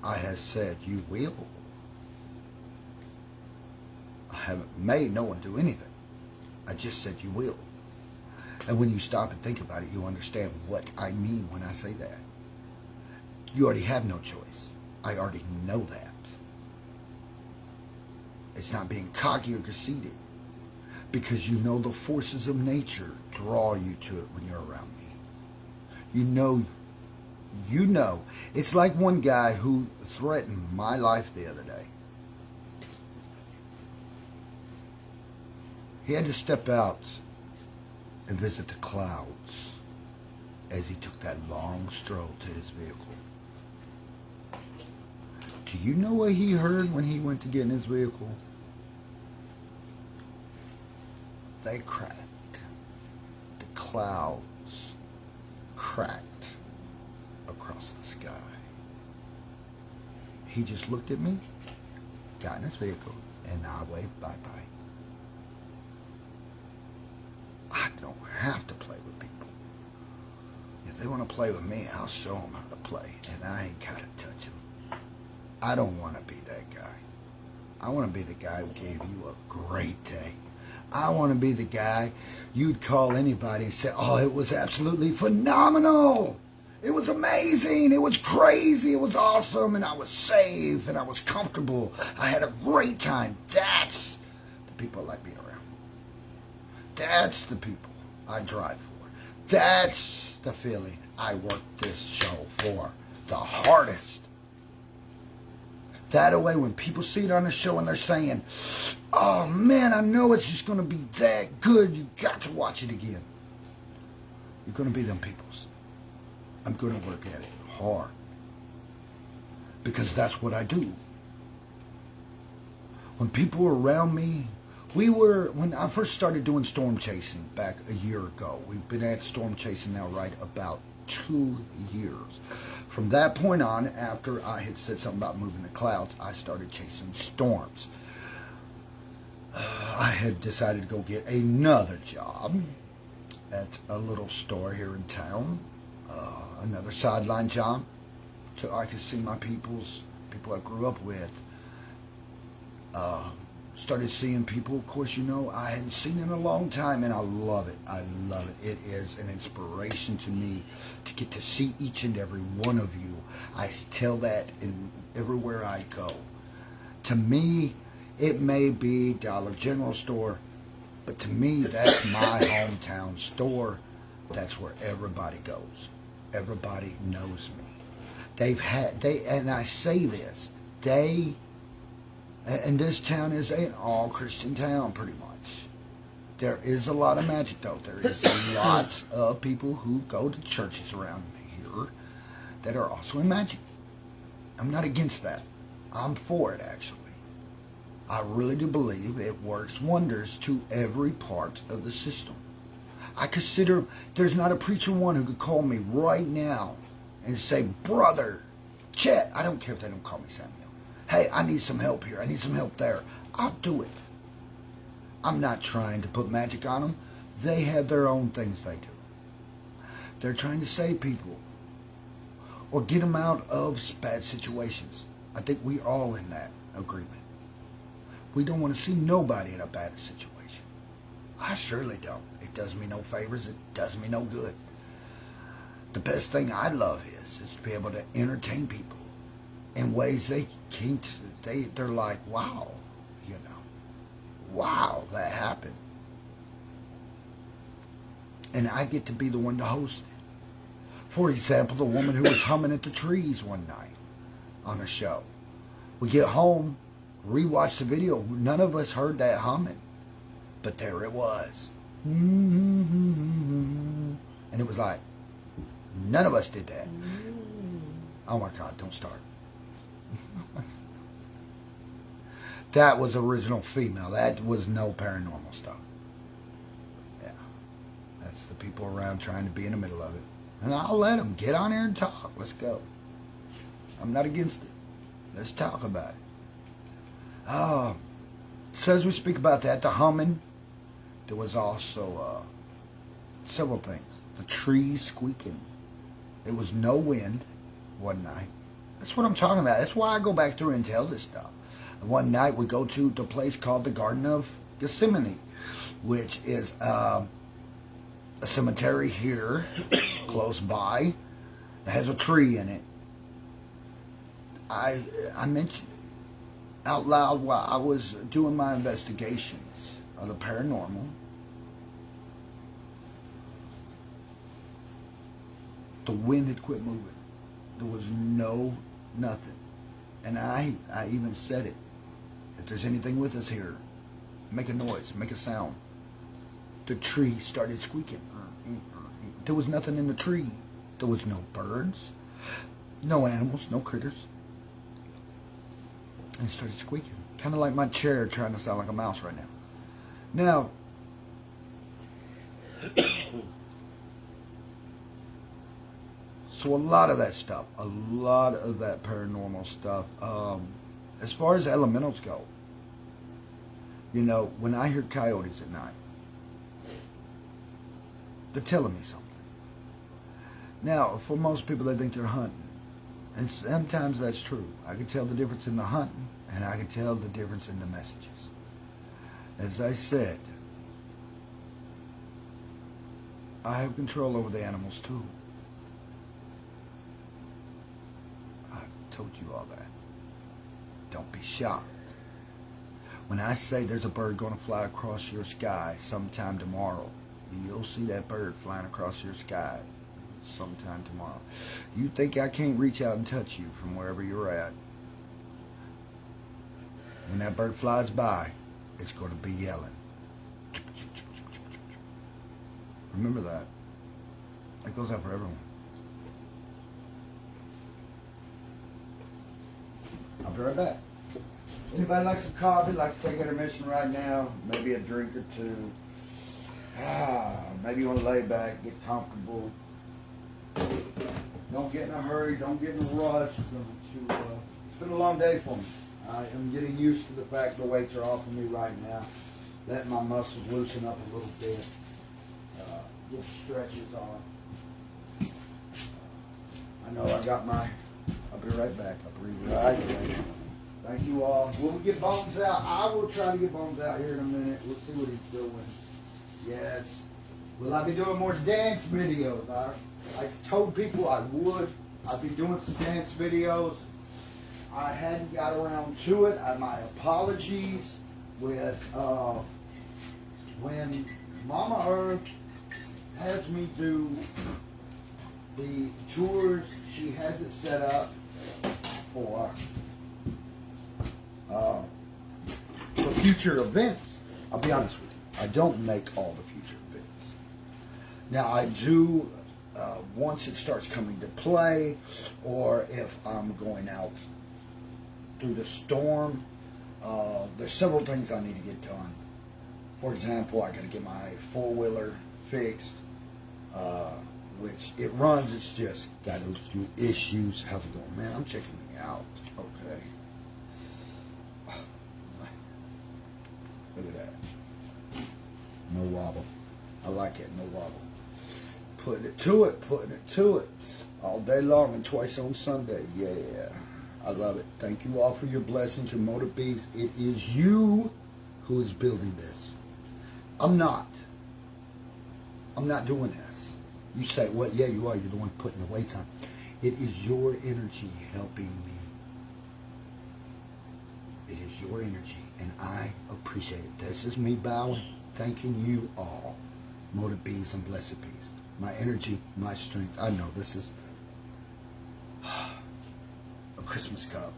I have said, you will. I haven't made no one do anything. I just said you will. And when you stop and think about it, you understand what I mean when I say that. You already have no choice. I already know that. It's not being cocky or conceited, because you know the forces of nature draw you to it when you're around me. You know. It's like one guy who threatened my life the other day. He had to step out and visit the clouds as he took that long stroll to his vehicle. Do you know what he heard when he went to get in his vehicle? They cracked. The clouds cracked across the sky. He just looked at me, got in his vehicle, and I waved bye-bye. I don't have to play with people. If they want to play with me, I'll show them how to play, and I ain't got to touch them. I don't want to be that guy. I want to be the guy who gave you a great day. I want to be the guy you'd call anybody and say, oh, it was absolutely phenomenal. It was amazing. It was crazy. It was awesome. And I was safe and I was comfortable. I had a great time. That's the people I like being around. That's the people I drive for. That's the feeling I work this show for. The hardest. That way, when people see it on the show and they're saying, oh man, I know it's just going to be that good, you got to watch it again. You're going to be them peoples. I'm going to work at it hard. Because that's what I do. When people were around me, when I first started doing storm chasing back a year ago, we've been at storm chasing now right about 2 years. From that point on, after I had said something about moving the clouds, I started chasing storms. I had decided to go get another job at a little store here in town, another sideline job, so I could see my people I grew up with, Started seeing people, of course, you know, I hadn't seen in a long time, and I love it. I love it. It is an inspiration to me to get to see each and every one of you. I tell that in everywhere I go. To me, it may be Dollar General store, but to me, that's my hometown store. That's where everybody goes. Everybody knows me. And I say this, and this town is an all-Christian town, pretty much. There is a lot of magic, though. There is a lot of people who go to churches around here that are also in magic. I'm not against that. I'm for it, actually. I really do believe it works wonders to every part of the system. I consider there's not a preacher one who could call me right now and say, Brother Chet, I don't care if they don't call me Samuel. Hey, I need some help here. I need some help there. I'll do it. I'm not trying to put magic on them. They have their own things they do. They're trying to save people or get them out of bad situations. I think we're all in that agreement. We don't want to see nobody in a bad situation. I surely don't. It does me no favors. It does me no good. The best thing I love is to be able to entertain people in ways they can't. They're like, wow, you know, wow, that happened, and I get to be the one to host it. For example, the woman who was humming at the trees one night on a show. We get home, rewatch the video. None of us heard that humming, but there it was, and it was like none of us did that. Oh my God! Don't start. That was original female. That was no paranormal stuff. Yeah. That's the people around trying to be in the middle of it. And I'll let them get on here and talk. Let's go. I'm not against it. Let's talk about it. So as we speak about that, the humming, there was also several things. The trees squeaking. There was no wind one night. That's what I'm talking about. That's why I go back through and tell this stuff. One night we go to the place called the Garden of Gethsemane, which is a cemetery here close by. It has a tree in it. I mentioned it out loud while I was doing my investigations of the paranormal. The wind had quit moving. There was nothing. And I even said it. If there's anything with us here, make a noise, make a sound. The tree started squeaking. There was nothing in the tree. There was no birds, no animals, no critters. And it started squeaking. Kind of like my chair trying to sound like a mouse right now. Now, so a lot of that stuff, a lot of that paranormal stuff, as far as elementals go, you know, when I hear coyotes at night, they're telling me something. Now, for most people, they think they're hunting. And sometimes that's true. I can tell the difference in the hunting, and I can tell the difference in the messages. As I said, I have control over the animals too. I've told you all that. Don't be shocked. When I say there's a bird going to fly across your sky sometime tomorrow, you'll see that bird flying across your sky sometime tomorrow. You think I can't reach out and touch you from wherever you're at? When that bird flies by, it's going to be yelling. Remember that. That goes out for everyone. I'll be right back. Anybody like some coffee, like to take intermission right now? Maybe a drink or two. Maybe you want to lay back, get comfortable. Don't get in a hurry. Don't get in a rush. It's been a long day for me. I am getting used to the fact the weights are off of me right now. Letting my muscles loosen up a little bit. Get stretches on. I know I got my... I'll be right back. I'll be right back. Thank you all. Will we get Bones out? I will try to get Bones out here in a minute. We'll see what he's doing. Yes. Will I be doing more dance videos? I told people I would. I'd be doing some dance videos. I hadn't got around to it. My apologies with when Mama Earth has me do the tours. She has it set up for future events. I'll be honest with you. I don't make all the future events. Now I do once it starts coming to play, or if I'm going out through the storm. There's several things I need to get done. For example, I got to get my four-wheeler fixed, which it runs. It's just got a few issues. How's it going, man? I'm checking me out. Okay. Look at that. No wobble. I like it. No wobble. Putting it to it. Putting it to it. All day long and twice on Sunday. Yeah. I love it. Thank you all for your blessings, your motor bees. It is you who is building this. I'm not doing this. You say, well, yeah, you are. You're the one putting the weight on. It is your energy helping me. It is your energy, and I appreciate it. This is me bowing, thanking you all, motor bees and blessed bees. My energy, my strength. I know this is a Christmas cup.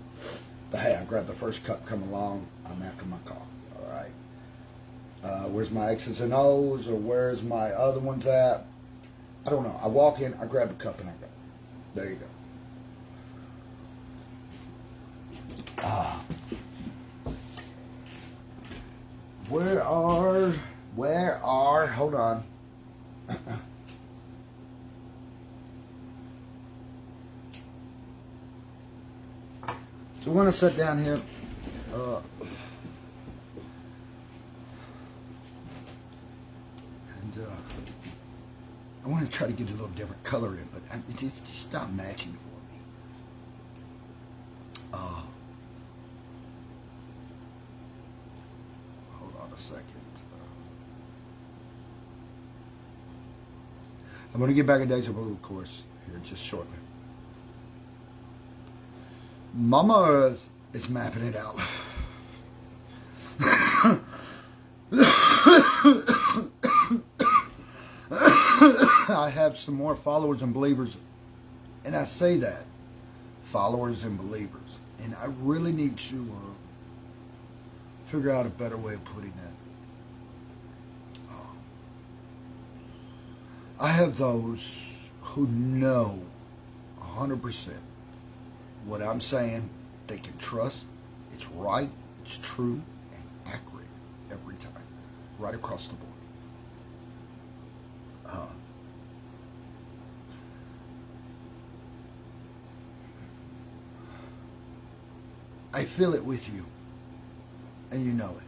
But hey, I grabbed the first cup coming along. I'm after my coffee, all right? Where's my X's and O's, or where's my other ones at? I don't know. I walk in, I grab a cup, and I go. There you go. Where are, hold on. So we're going to sit down here. I want to try to get a little different color in, but it's just not matching for me. Hold on a second. I'm going to get back in Deja Vu, of course, here just shortly. Mama Earth is mapping it out. I have some more followers and believers, and I say that, followers and believers, and I really need to figure out a better way of putting that. I have those who know 100% what I'm saying. They can trust. It's right, it's true, and accurate every time, right across the board. I feel it with you, and you know it.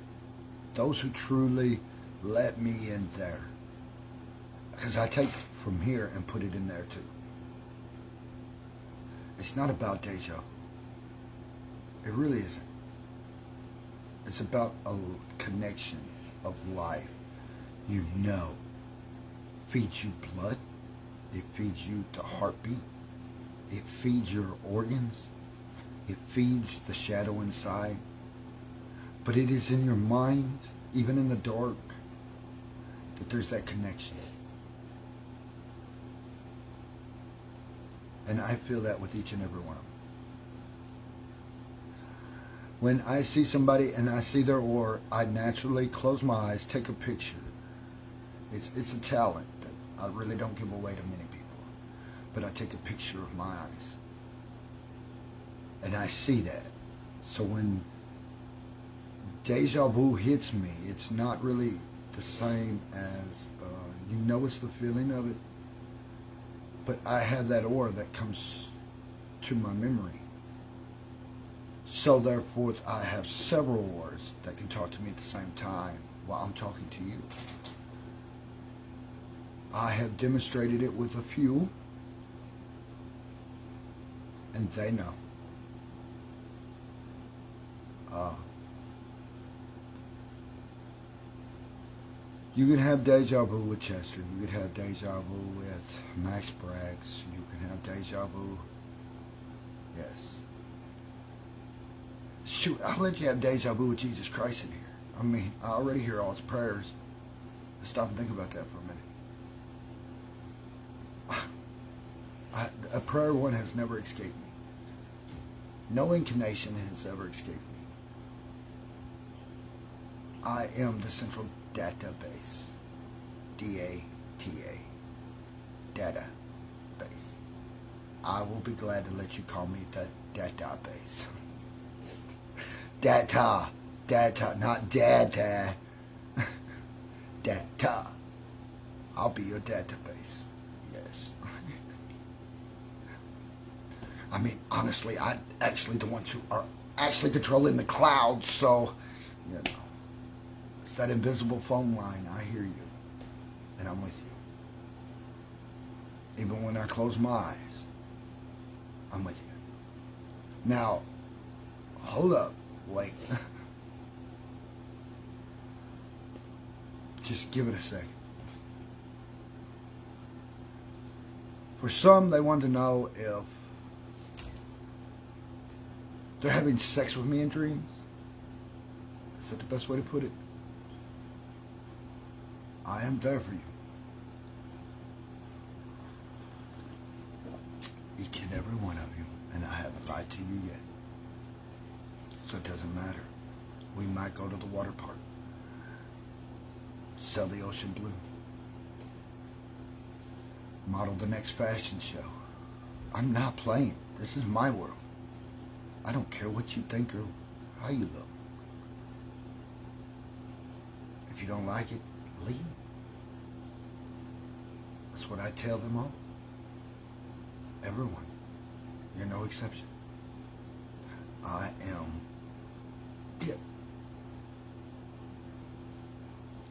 Those who truly let me in there, because I take from here and put it in there too. It's not about deja. It really isn't. It's about a connection of life. You know, feeds you blood. It feeds you the heartbeat. It feeds your organs. It feeds the shadow inside. But it is in your mind, even in the dark, that there's that connection. And I feel that with each and every one of them. When I see somebody and I see their aura, I naturally close my eyes, take a picture. It's a talent that I really don't give away to many people. But I take a picture of my eyes. And I see that. So when deja vu hits me, it's not really the same as, you know, it's the feeling of it. But I have that aura that comes to my memory. So therefore, I have several auras that can talk to me at the same time while I'm talking to you. I have demonstrated it with a few, and they know. You can have deja vu with Chester. You can have deja vu with Max Braggs. You can have deja vu. Yes. Shoot, I'll let you have deja vu with Jesus Christ in here. I mean, I already hear all his prayers. Let's stop and think about that for a minute. A prayer one has never escaped me. No incarnation has ever escaped me. I am the central database. D-A-T-A. Database. I will be glad to let you call me the database. Data. Data, not data. Data. I'll be your database. Yes. I mean, honestly, I'm actually the ones who are actually controlling the clouds, so, you know. It's that invisible phone line. I hear you. And I'm with you. Even when I close my eyes, I'm with you. Now, hold up. Wait. Just give it a second. For some, they want to know if they're having sex with me in dreams. Is that the best way to put it? I am there for you. Each and every one of you. And I haven't lied to you yet. So it doesn't matter. We might go to the water park. Sell the ocean blue. Model the next fashion show. I'm not playing. This is my world. I don't care what you think or how you look. If you don't like it, leave. That's what I tell them all. Everyone. You're no exception. I am dip.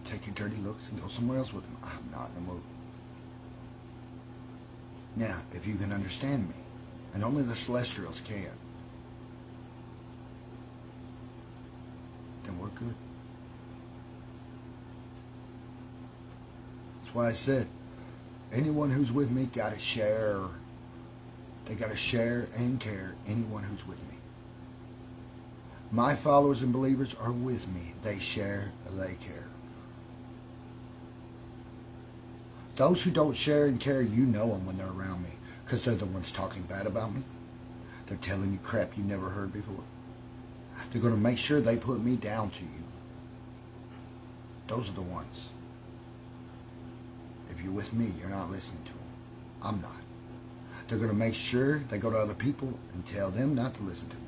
Take your dirty looks and go somewhere else with them. I'm not in the mood. Now, if you can understand me, and only the Celestials can, then we're good. That's why I said, anyone who's with me gotta share. They gotta share and care anyone who's with me. My followers and believers are with me. They share, they care. Those who don't share and care, you know them when they're around me, because they're the ones talking bad about me. They're telling you crap you never heard before. They're going to make sure they put me down to you. Those are the ones. If you're with me, you're not listening to them. I'm not. They're going to make sure they go to other people and tell them not to listen to me.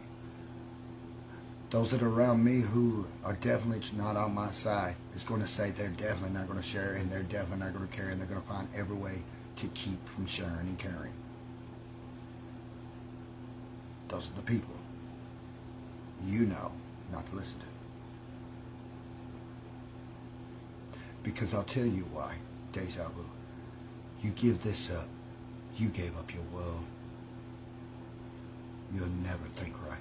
Those that are around me who are definitely not on my side is going to say they're definitely not going to share and they're definitely not going to care, and they're going to find every way to keep from sharing and caring. Those are the people you know not to listen to. Because I'll tell you why, deja vu. You give this up. You gave up your world. You'll never think right.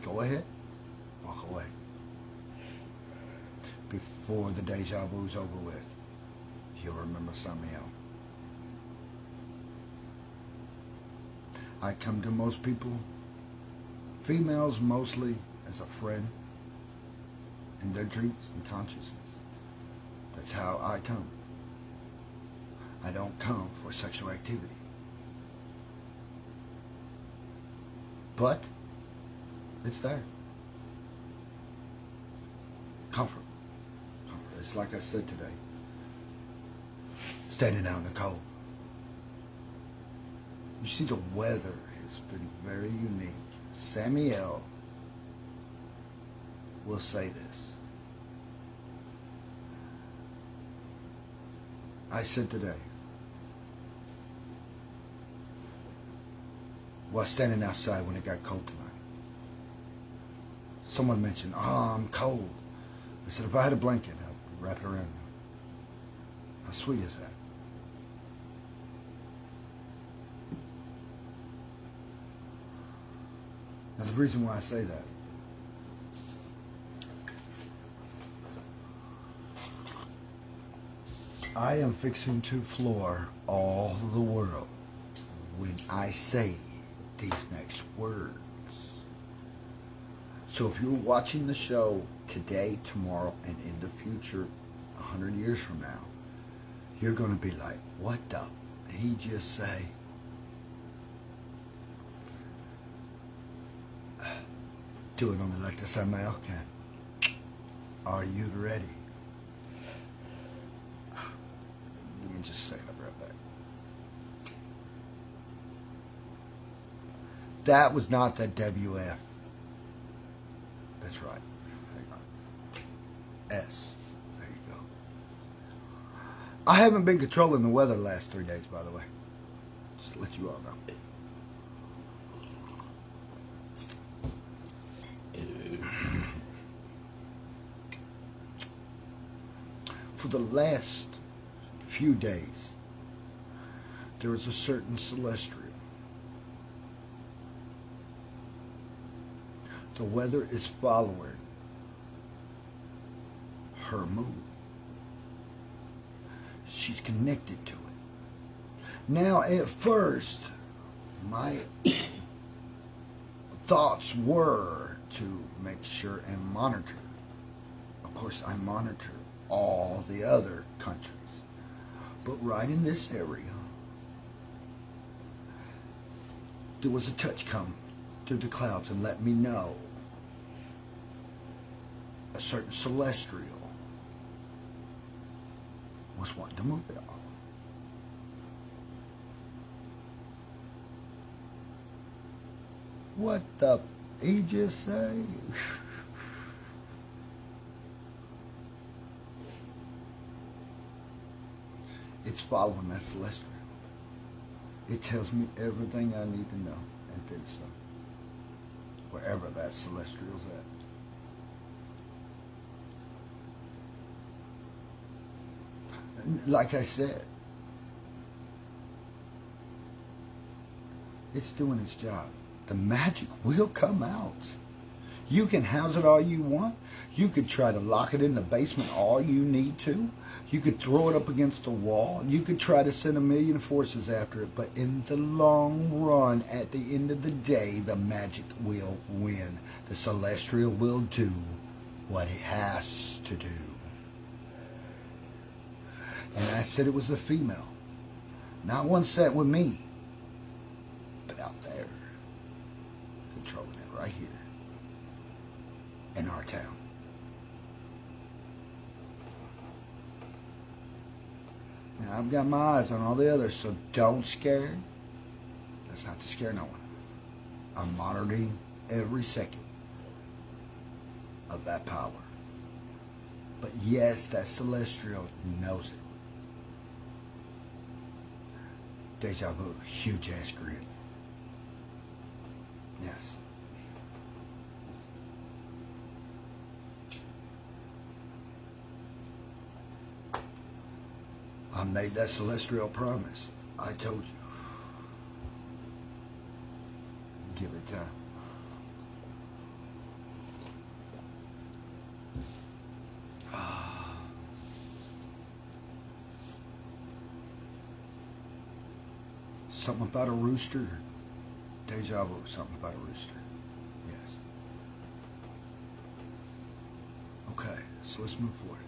Go ahead. Walk away. Before the deja vu's over with, you'll remember Samael. I come to most people, females mostly, as a friend in their dreams and consciousness. That's how I come. I don't come for sexual activity. But it's there. Comfort. Comfort. It's like I said today. Standing out in the cold. You see, the weather has been very unique. Samael will say this. I said today, while standing outside when it got cold tonight, someone mentioned, "Oh, I'm cold." I said, if I had a blanket, I'd wrap it around you. How sweet is that? There's a reason why I say that. I am fixing to floor all the world when I say these next words. So if you're watching the show today, tomorrow, and in the future, 100 years from now, you're going to be like, what the he just say? Do it on me like the Samael can. Are you ready? Let me just say it. I'll be right back. That was not the WF. That's right. Hang on. S. There you go. I haven't been controlling the weather the last 3 days, by the way. Just to let you all know. For the last few days, there is a certain celestial. The weather is following her moon. She's connected to it. Now, at first, my thoughts were to make sure and monitor. Of course, I monitor all the other countries. But right in this area, there was a touch come through the clouds and let me know a certain celestial was wanting to move it all. What the he just say? It's following that celestial. It tells me everything I need to know, and then some. Wherever that celestial's at. Like I said, it's doing its job. The magic will come out. You can house it all you want. You could try to lock it in the basement all you need to. You could throw it up against the wall. You could try to send 1,000,000 forces after it. But in the long run, at the end of the day, the magic will win. The celestial will do what it has to do. And I said it was a female. Not one set with me, but out there, controlling it right here in our town. Now, I've got my eyes on all the others, so don't scare. That's not to scare no one. I'm monitoring every second of that power. But yes, that celestial knows it. Deja vu, huge ass grin. Yes. I made that celestial promise. I told you. Give it time. Something about a rooster. Deja vu, something about a rooster. Yes. Okay, so let's move forward.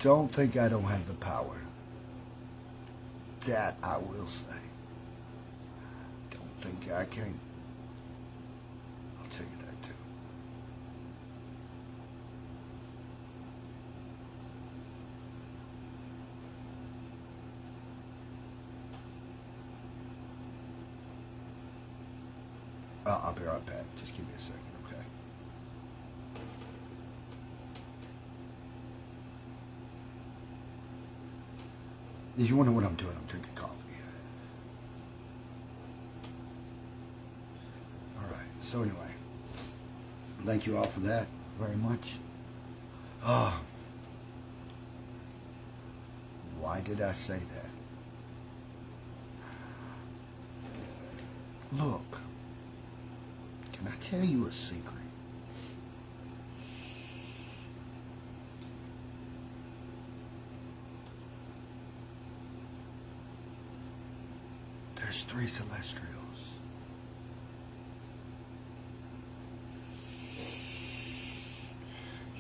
Don't think I don't have the power. That I will say. Don't think I can't. I'll tell you that too. I'll be right back. Just give me a second, okay? If you wonder what I'm doing, I'm drinking coffee. Alright, so anyway. Thank you all for that very much. Why did I say that? Look, can I tell you a secret? There's 3 celestials.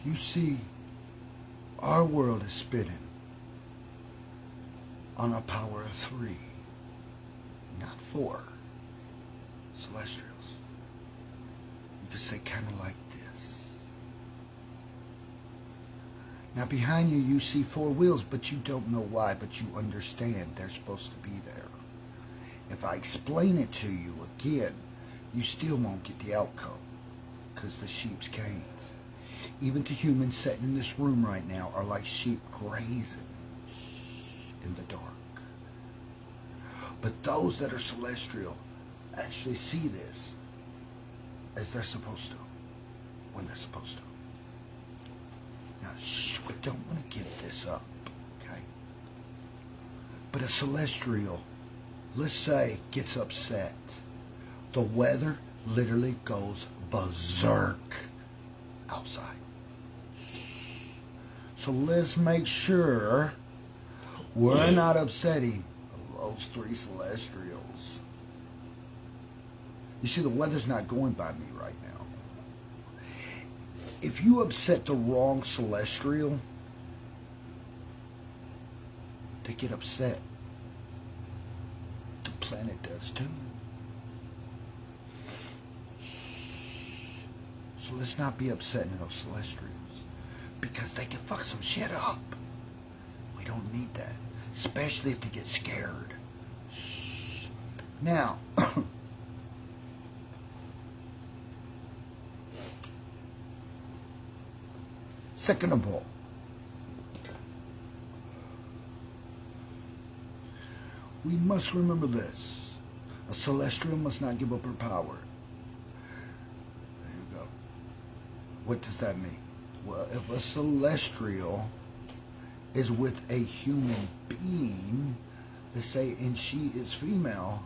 You see, our world is spinning on a power of 3, not 4 celestials. You could say kind of like this. Now behind you, you see 4 wheels, but you don't know why, but you understand they're supposed to be there. If I explain it to you again, you still won't get the outcome, because the sheep's canes. Even the humans sitting in this room right now are like sheep grazing in the dark. But those that are celestial actually see this as they're supposed to, when they're supposed to. Now, we don't want to give this up, okay? But a celestial, let's say, gets upset. The weather literally goes berserk outside. So let's make sure we're not upsetting those 3 celestials. You see, the weather's not going by me right now. If you upset the wrong celestial, they get upset. The planet does too. So let's not be upsetting those celestials, because they can fuck some shit up. We don't need that, especially if they get scared. Now, second of all, we must remember this. A celestial must not give up her power. There you go. What does that mean? Well, if a celestial is with a human being, let's say, and she is female,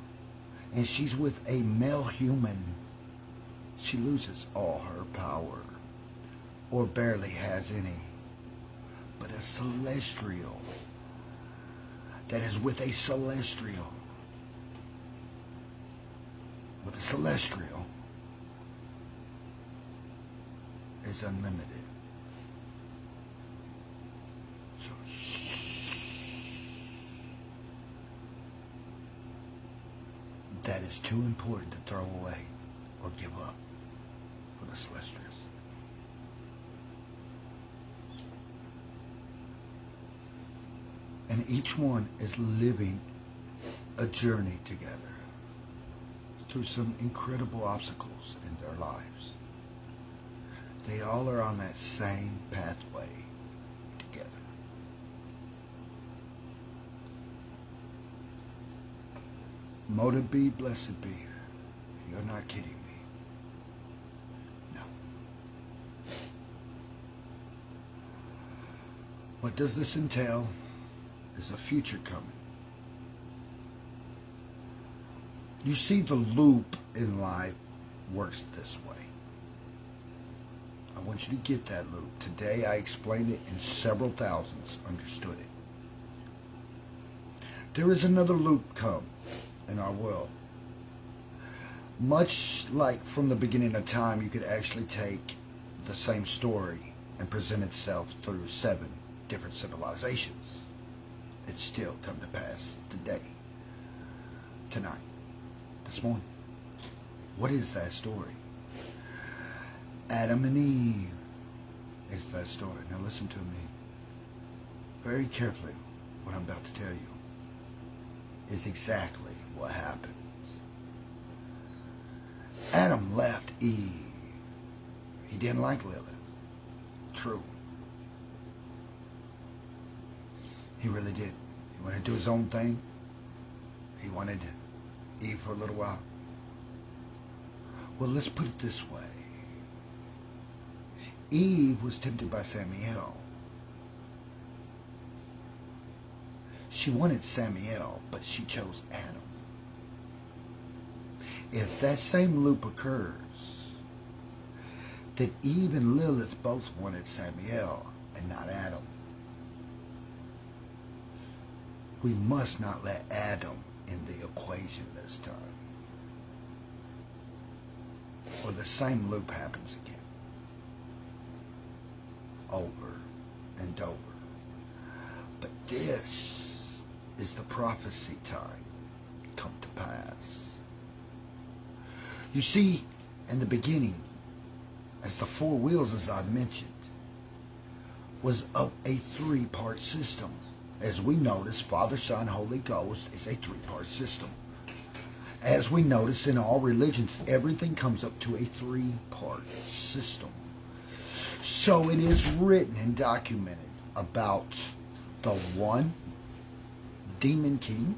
and she's with a male human, she loses all her power, or barely has any. But a celestial that is with a celestial, is unlimited. So, that is too important to throw away or give up for the celestials. And each one is living a journey together through some incredible obstacles in their lives. They all are on that same pathway together. Motive be, blessed be. You're not kidding me. No. What does this entail? Is a future coming. You see, the loop in life works this way. I want you to get that loop. Today I explained it and several thousands understood it. There is another loop come in our world. Much like from the beginning of time, you could actually take the same story and present itself through 7 different civilizations. It's still come to pass today, tonight, this morning. What is that story? Adam and Eve is that story. Now listen to me very carefully. What I'm about to tell you is exactly what happens. Adam left Eve. He didn't like Lilith. True. He really did. He wanted to do his own thing. He wanted Eve for a little while. Well, let's put it this way. Eve was tempted by Samael. She wanted Samael, but she chose Adam. If that same loop occurs, that Eve and Lilith both wanted Samael and not Adam. We must not let Adam in the equation this time, or the same loop happens again, over and over. But this is the prophecy time come to pass. You see, in the beginning, as the four wheels, as I mentioned, was of a three-part system. As we notice, Father, Son, Holy Ghost is a three-part system. As we notice in all religions, everything comes up to a three-part system. So it is written and documented about the one demon king,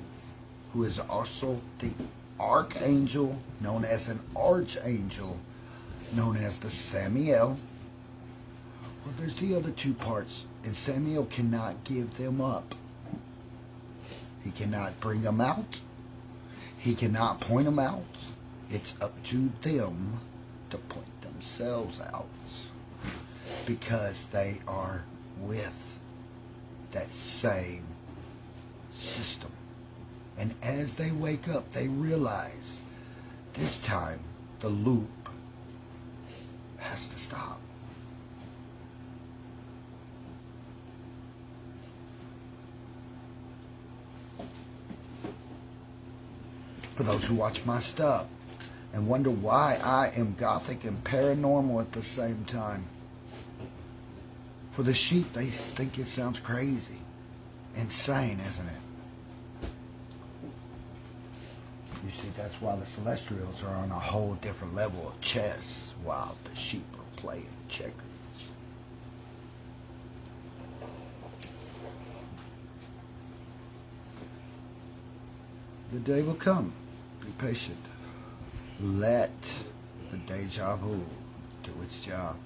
who is also the archangel, known as an archangel, known as the Samael. Well, there's the other two parts, and Samael cannot give them up. He cannot bring them out. He cannot point them out. It's up to them to point themselves out, because they are with that same system. And as they wake up, they realize this time the loop has to stop. For those who watch my stuff and wonder why I am gothic and paranormal at the same time, for the sheep, they think it sounds crazy, insane, isn't it? You see, that's why the Celestials are on a whole different level of chess, while the sheep are playing checkers. The day will come. Be patient. Let the deja vu do its job.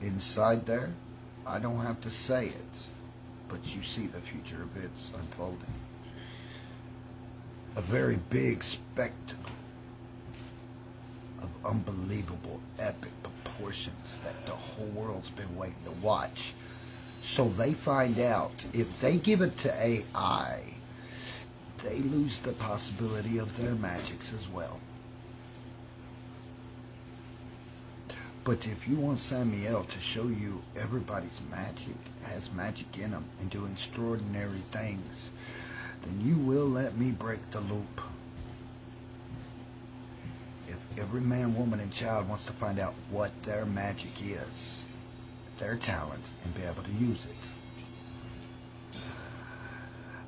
Inside there, I don't have to say it, but you see the future events unfolding. A very big spectacle of unbelievable, epic proportions that the whole world's been waiting to watch. So they find out, if they give it to AI, they lose the possibility of their magics as well. But if you want Samael to show you everybody's magic, has magic in them, and do extraordinary things, then you will let me break the loop. If every man, woman, and child wants to find out what their magic is, their talent, and be able to use it,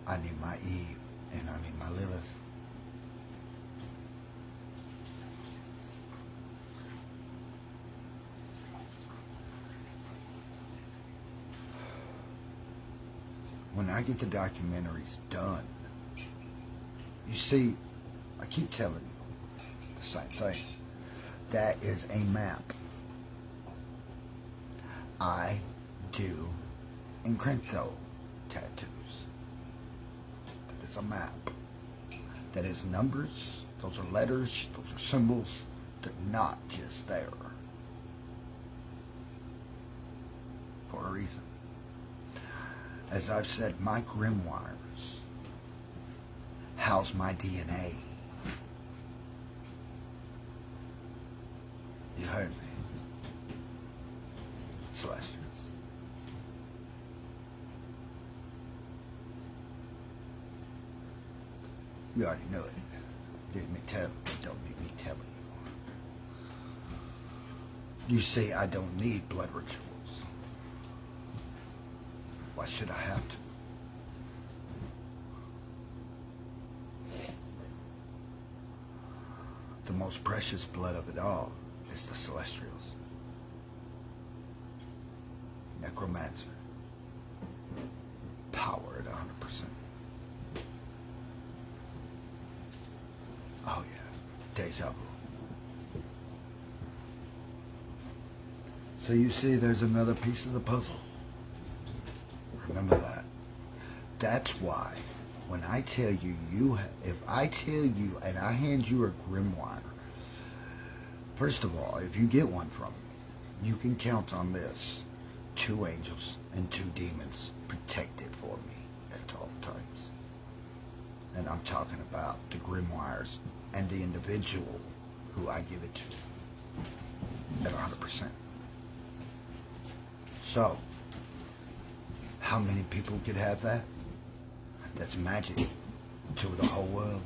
I need my Eve and I need my Lilith. When I get the documentaries done, you see, I keep telling you the same thing. That is a map. I do Incrento tattoos. That is a map. That is numbers, those are letters, those are symbols. They're not just there for a reason. As I've said, my grimoires house my DNA. You heard me. Celestials. You already know it. Don't need me telling you. You say I don't need blood rituals. Why should I have to? The most precious blood of it all is the Celestials. Necromancer. Power at 100%. Oh yeah, deja vu. So you see, there's another piece of the puzzle. Remember that. That's why when I tell you, if I tell you and I hand you a grimoire, first of all, if you get one from me, you can count on this. 2 angels and 2 demons protected for me at all times. And I'm talking about the grimoires and the individual who I give it to at 100%. So, how many people could have that? That's magic to the whole world.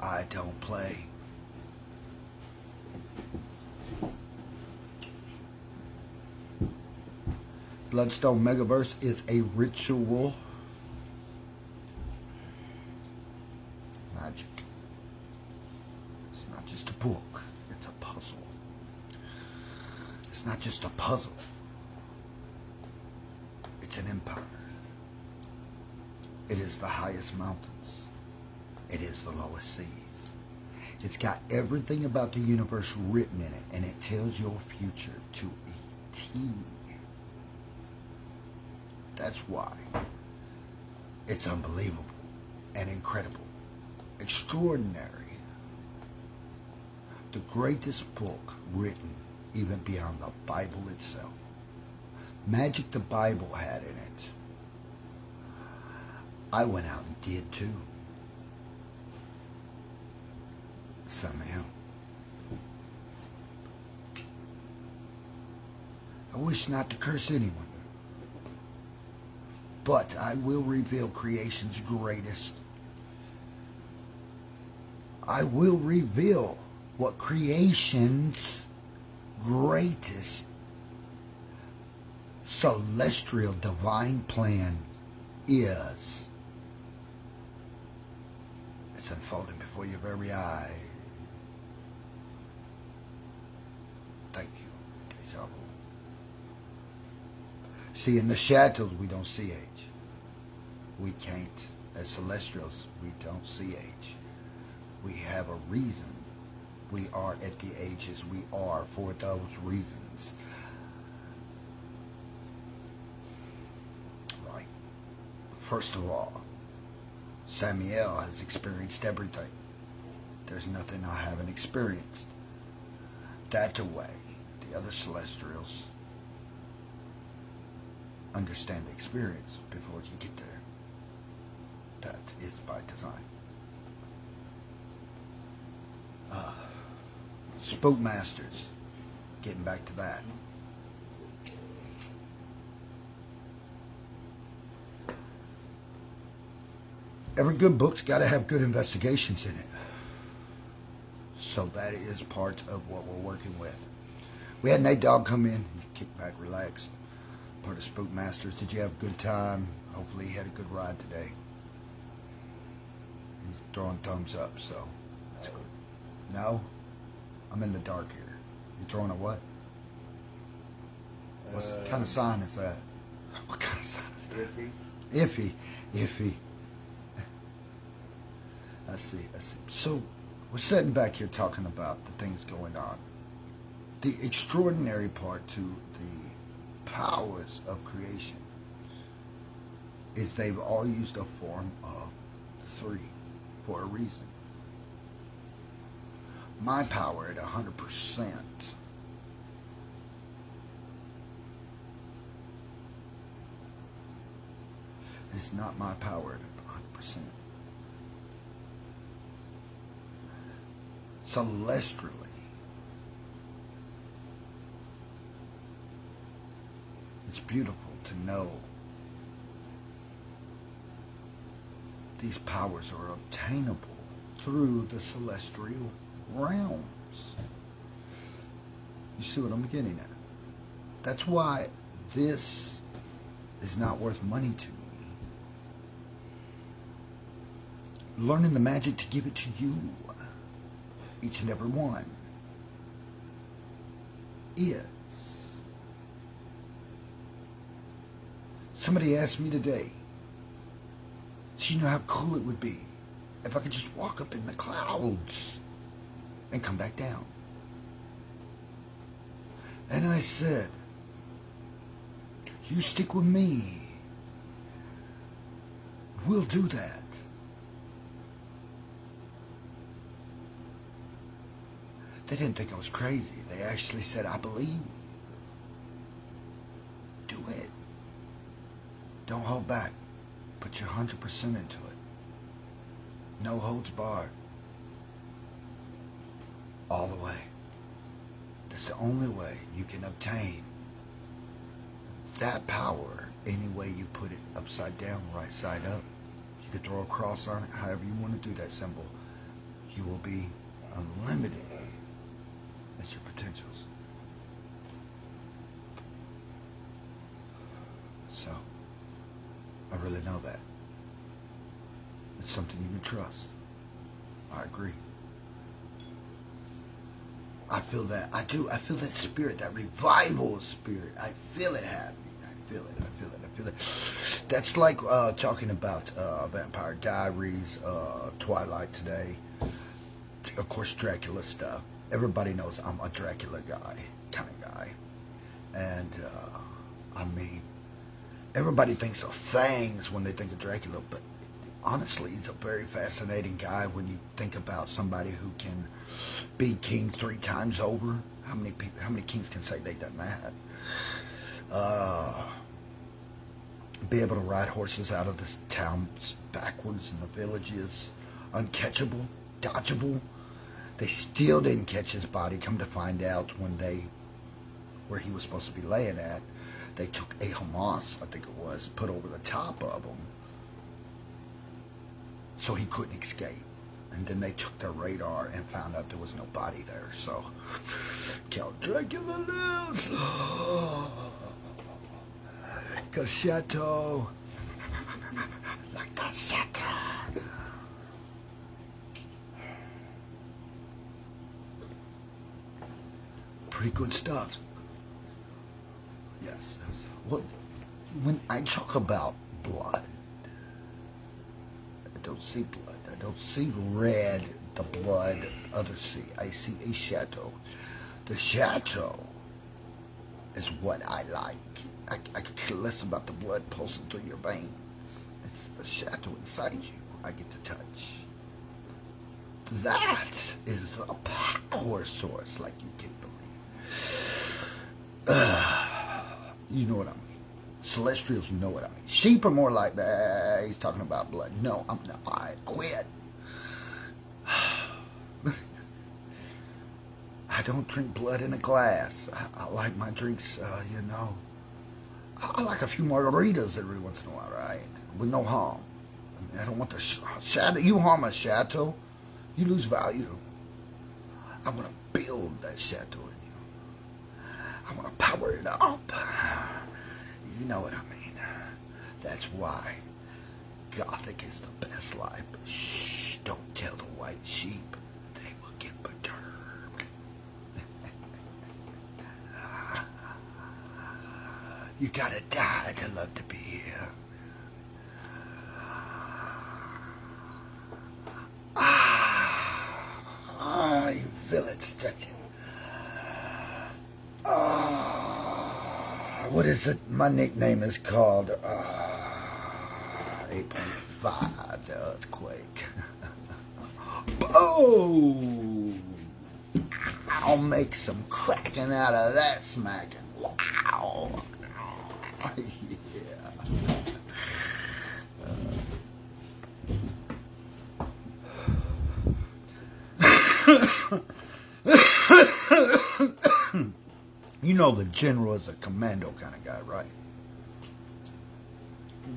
I don't play. Bloodstone Megaverse is a ritual magic. It's not just a book, it's a puzzle. It's not just a puzzle. It's an empire. It is the highest mountains. It is the lowest seas. It's got everything about the universe written in it, and it tells your future to a T. That's why it's unbelievable and incredible, extraordinary. The greatest book written even beyond the Bible itself. Magic the Bible had in it. I went out and did too. Samael. I wish not to curse anyone, but I will reveal creation's greatest. I will reveal what creation's greatest celestial divine plan is. It's unfolding before your very eyes. Thank you, Deja Vu. See, in the shadows, we don't see age. We can't. As celestials, we don't see age. We have a reason. We are at the ages we are for those reasons. Right. First of all, Samael has experienced everything. There's nothing I haven't experienced. That way, the other celestials understand the experience before you get there. That is by design. Spook Masters. Getting back to that. Every good book's got to have good investigations in it. So that is part of what we're working with. We had Nate Dogg come in. He kicked back, relaxed. Part of Spook Masters. Did you have a good time? Hopefully he had a good ride today. He's throwing thumbs up, so that's good. No? I'm in the dark here. You throwing a what? What kind of sign is that? What kind of sign is that? Iffy. Iffy. I see. So, we're sitting back here talking about the things going on. The extraordinary part to the powers of creation is they've all used a form of the 3 for a reason. My power at 100% is not my power at 100%. Celestially, it's beautiful to know these powers are obtainable through the celestial realms. You see what I'm getting at? That's why this is not worth money to me. Learning the magic to give it to you, each and every one, is. Somebody asked me today, do you know how cool it would be if I could just walk up in the clouds and come back down? And I said, You stick with me. We'll do that. They didn't think I was crazy. They actually said, I believe. Do it. Don't hold back. Put your 100% into it. No holds barred. All the way. That's the only way you can obtain that power any way you put it, upside down, right side up. You could throw a cross on it, however you want to do that symbol. You will be unlimited. That's your potentials. So, I really know that. It's something you can trust. I agree. I feel that. I do. I feel that spirit, that revival spirit. I feel it happening. I feel it. I feel it. I feel it. That's like talking about Vampire Diaries, Twilight today. Of course, Dracula stuff. Everybody knows I'm a Dracula guy, kind of guy. And, I mean, everybody thinks of fangs when they think of Dracula, but honestly, he's a very fascinating guy when you think about somebody who can be king 3 times over. How many kings can say they done that? Be able to ride horses out of the towns backwards in the villages, uncatchable, dodgeable. They still didn't catch his body. Come to find out where he was supposed to be laying at, they took a Hamas, I think it was, put over the top of him so he couldn't escape. And then they took their radar and found out there was no body there. So, Count Dracula lives. Cassette. Like cassette. Pretty good stuff. Yes. Well, when I talk about blood, I don't see blood. I don't see red, the blood others see. I see a shadow. The shadow is what I like. I could care less about the blood pulsing through your veins. It's the shadow inside you I get to touch. That is a power source like you can't believe. You know what I mean. Celestials know what I mean. Sheep are more like, he's talking about blood. No, I'm not. I quit. I don't drink blood in a glass. I like my drinks, you know. I like a few margaritas every once in a while, right? With no harm. I mean, I don't want the shadow. You harm a chateau, you lose value. I want to build that chateau in you. I want to power it up. You know what I mean. That's why Gothic is the best life. But shh, don't tell the white sheep. They will get perturbed. You gotta die to love to be here. You feel it stretching. What is it? My nickname is called 8.5, the earthquake. Oh! I'll make some cracking out of that smacking. Wow! Yeah. You know the general is a commando kind of guy, right?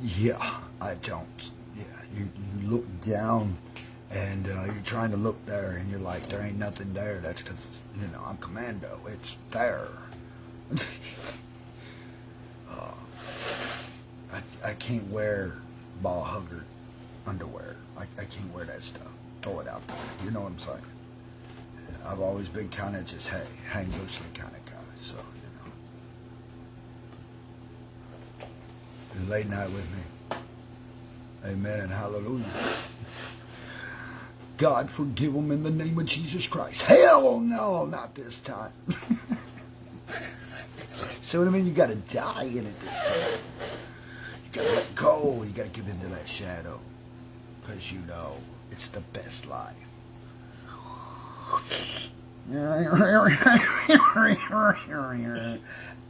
Yeah, I don't. Yeah, you look down and you're trying to look there and you're like, there ain't nothing there. That's because, you know, I'm commando. It's there. I can't wear ball hugger underwear. I can't wear that stuff. Throw it out there. You know what I'm saying? I've always been kind of just, hey, hang loosely kind of guy. So, you know. Late night with me. Amen and hallelujah. God forgive them in the name of Jesus Christ. Hell no, not this time. See what I mean? You got to die in it this time. You got to let go. You got to give into that shadow. Because you know it's the best life.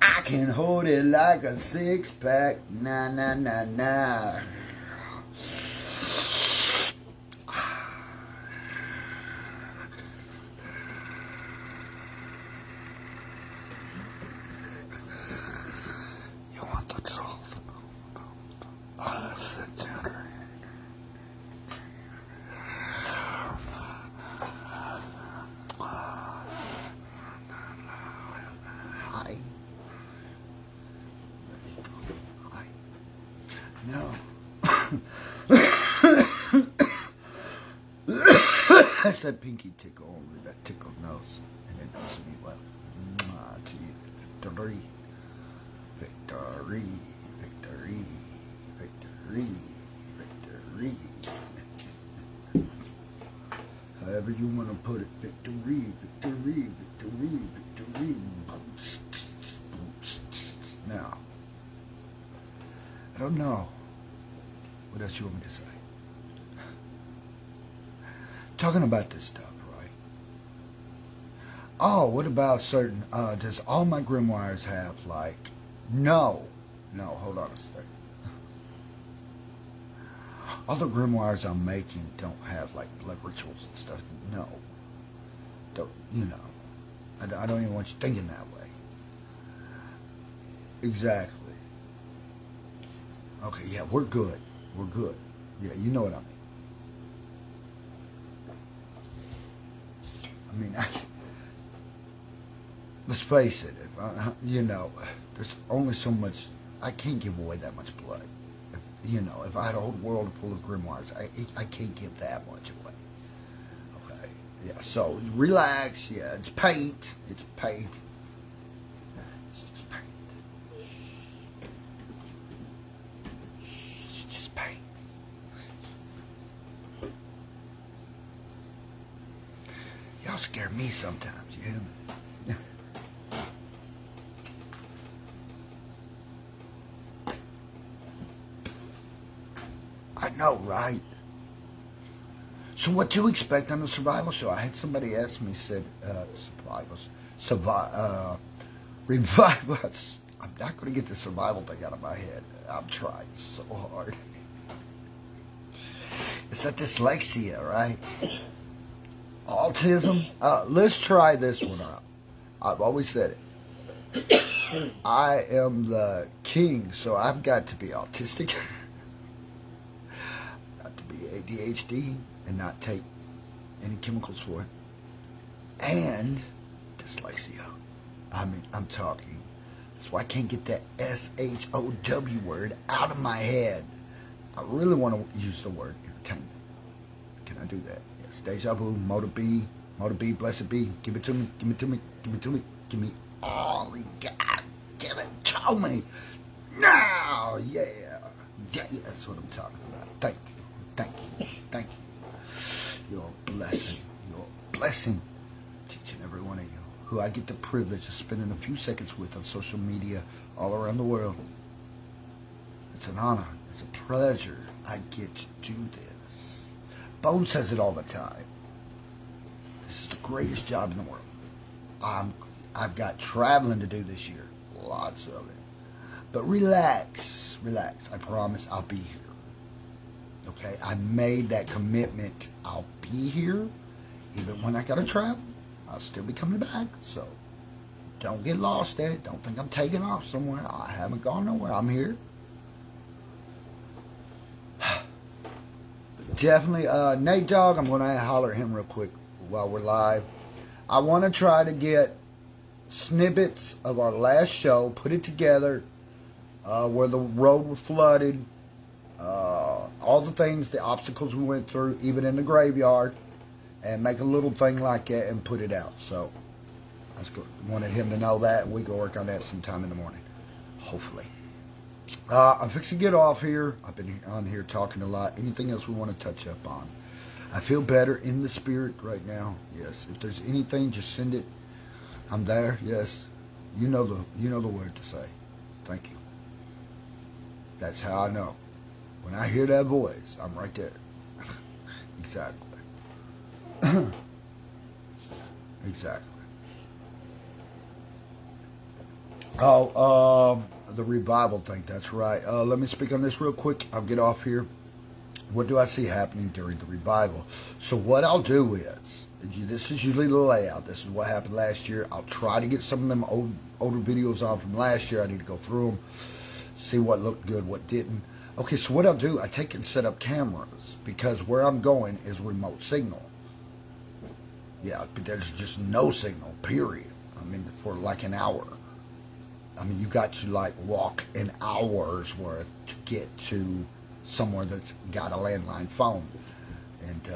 I can hold it like a six-pack. Nah, nah, nah, nah. You want the truth? Sit down. Hi. Hi. No. That's that pinky tickle over that tickle nose. And it knows me well. Mwah, to you. Victory. Victory. Victory. Victory. Victory. However you want to put it. Victory. Victory. Victory. Victory. Now, I don't know. What else you want me to say? Talking about this stuff, right? Oh, what about certain, does all my grimoires have, like, no, hold on a second. All the grimoires I'm making don't have, like, blood rituals and stuff. No. Don't, you know. I don't even want you thinking that way. Exactly. Okay, yeah, we're good. We're good. Yeah, you know what I mean. Let's face it, you know, there's only so much, I can't give away that much blood. If I had a whole world full of grimoires, I can't give that much away. Okay, yeah, so relax, yeah, it's paint, it's paint. It's just paint. It's just paint. Y'all scare me sometimes, you hear me? I know, right? So what to expect on the survival show? I had somebody ask me, said, revival. I'm not going to get the survival thing out of my head. I'm trying so hard. It's that dyslexia, right? Autism. Let's try this one out. I've always said it. I am the king, so I've got to be autistic. Got to be ADHD and not take any chemicals for it. And dyslexia. I mean, I'm talking. That's why I can't get that SHOW word out of my head. I really want to use the word entertainment. Can I do that? Yes. Deja vu, motor B, blessed be. Give it to me, give it to me, give it to me. Give me all you got. Give it to me. Now, yeah. Yeah, that's what I'm talking about. Thank you. Thank you. Thank you. You're a blessing. You're a blessing to each and every one of you who I get the privilege of spending a few seconds with on social media all around the world. It's an honor. It's a pleasure. I get to do this. Bone says it all the time. This is the greatest job in the world. I've got traveling to do this year. Lots of it. But relax. Relax. I promise I'll be here. Okay? I made that commitment. I'll be here. Even when I gotta travel, I'll still be coming back. So don't get lost in it. Don't think I'm taking off somewhere. I haven't gone nowhere. I'm here. Definitely, Nate Dogg, I'm going to holler at him real quick while we're live. I want to try to get snippets of our last show, put it together, where the road was flooded, all the things, the obstacles we went through, even in the graveyard, and make a little thing like that and put it out. So, I wanted him to know that, and we can work on that sometime in the morning, hopefully. I'm fixing to get off here. I've been on here talking a lot. Anything else we want to touch up on? I feel better in the spirit right now. Yes. If there's anything, just send it. I'm there. Yes. You know the word to say. Thank you. That's how I know. When I hear that voice, I'm right there. Exactly. Exactly. Oh, the revival thing. That's right. Let me speak on this real quick. I'll get off here. What do I see happening during the revival? So what I'll do is, this is usually the layout. This is what happened last year. I'll try to get some of them older videos on from last year. I need to go through them, see what looked good, what didn't. Okay, so what I'll do, I take and set up cameras because where I'm going is remote signal. Yeah, but there's just no signal, period. I mean, for like an hour. I mean, you got to like walk an hour's worth to get to somewhere that's got a landline phone. And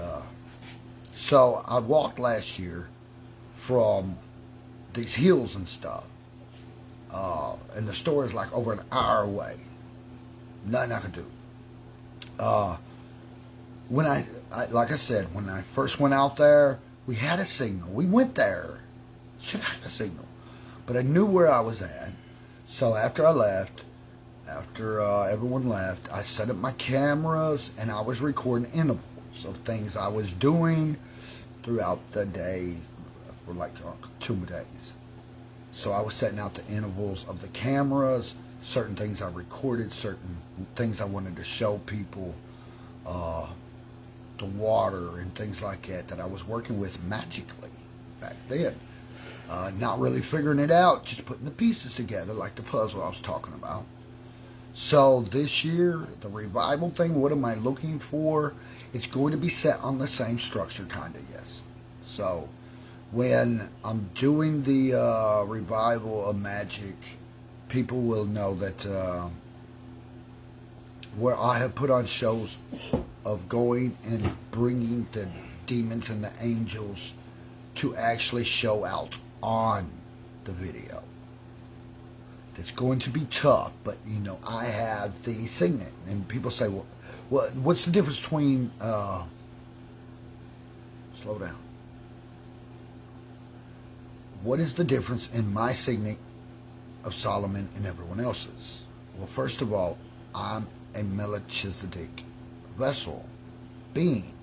so I walked last year from these hills and stuff. And the store is like over an hour away. Nothing I could do. When I like I said, when I first went out there, we had a signal. We went there. Should have had a signal. But I knew where I was at. So after I left, after everyone left, I set up my cameras and I was recording intervals of things I was doing throughout the day for like 2 days. So I was setting out the intervals of the cameras, certain things I recorded, certain things I wanted to show people, the water and things like that I was working with magically back then. Not really figuring it out, just putting the pieces together like the puzzle I was talking about. So this year, the revival thing, what am I looking for? It's going to be set on the same structure, kind of, yes. So when I'm doing the revival of magic, people will know that where I have put on shows of going and bringing the demons and the angels to actually show out on the video. It's going to be tough, but you know, I have the signet, and people say, well, what's the difference between slow down, what is the difference in my signet of Solomon and everyone else's? Well, first of all, I'm a Melchizedek vessel, being,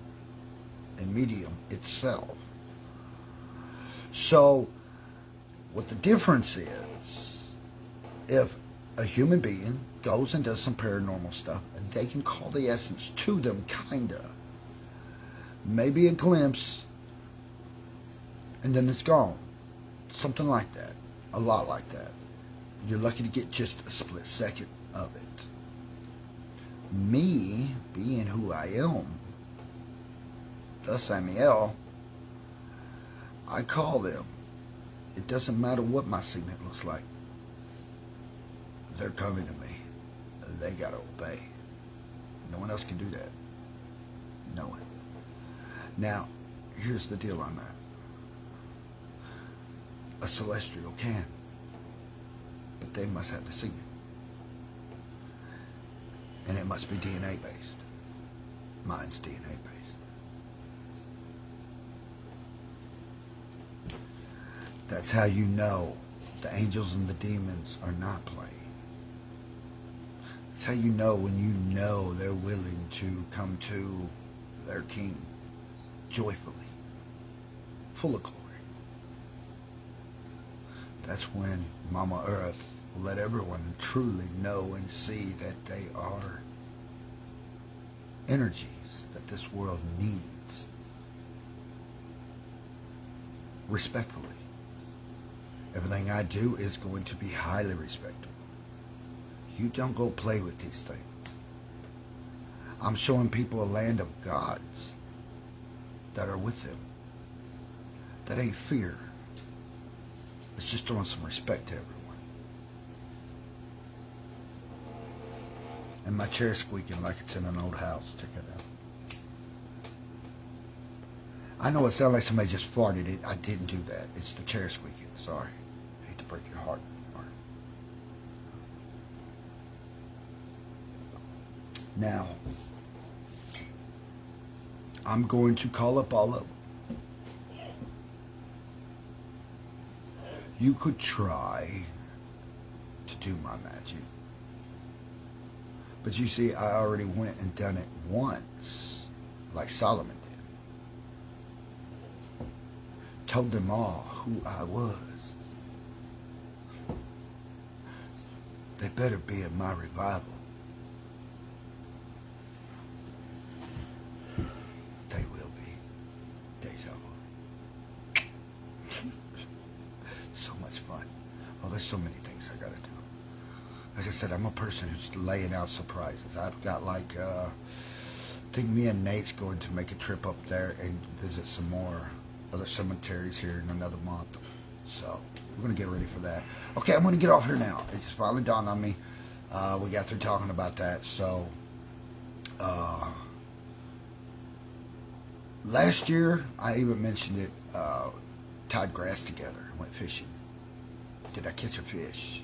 a medium itself. So what the difference is, if a human being goes and does some paranormal stuff, and they can call the essence to them, kinda, maybe a glimpse, and then it's gone. Something like that. A lot like that. You're lucky to get just a split second of it. Me, being who I am, the Samael, I call them. It doesn't matter what my signet looks like. They're coming to me. They gotta obey. No one else can do that. No one. Now, here's the deal on that. A celestial can, but they must have the signet. And it must be DNA based. Mine's DNA based. That's how you know the angels and the demons are not playing. That's how you know when you know they're willing to come to their king joyfully, full of glory. That's when Mama Earth will let everyone truly know and see that they are energies that this world needs. Respectfully. Everything I do is going to be highly respectable. You don't go play with these things. I'm showing people a land of gods that are with them. That ain't fear. It's just throwing some respect to everyone. And my chair's squeaking like it's in an old house. Check it out. I know it sounds like somebody just farted. I didn't do that. It's the chair squeaking. Sorry. Hate to break your heart. Now, I'm going to call up all of them. You could try to do my magic. But you see, I already went and done it once, like Solomon did. Told them all who I was. They better be at my revival. They will be. Deja vu. So much fun. Oh, there's so many things I gotta do. Like I said, I'm a person who's laying out surprises. I've got like, I think me and Nate's going to make a trip up there and visit some more other cemeteries here in another month. So we're going to get ready for that. Okay, I'm going to get off here now. It's finally dawned on me. We got through talking about that. So last year, I even mentioned it, tied grass together and went fishing. Did I catch a fish?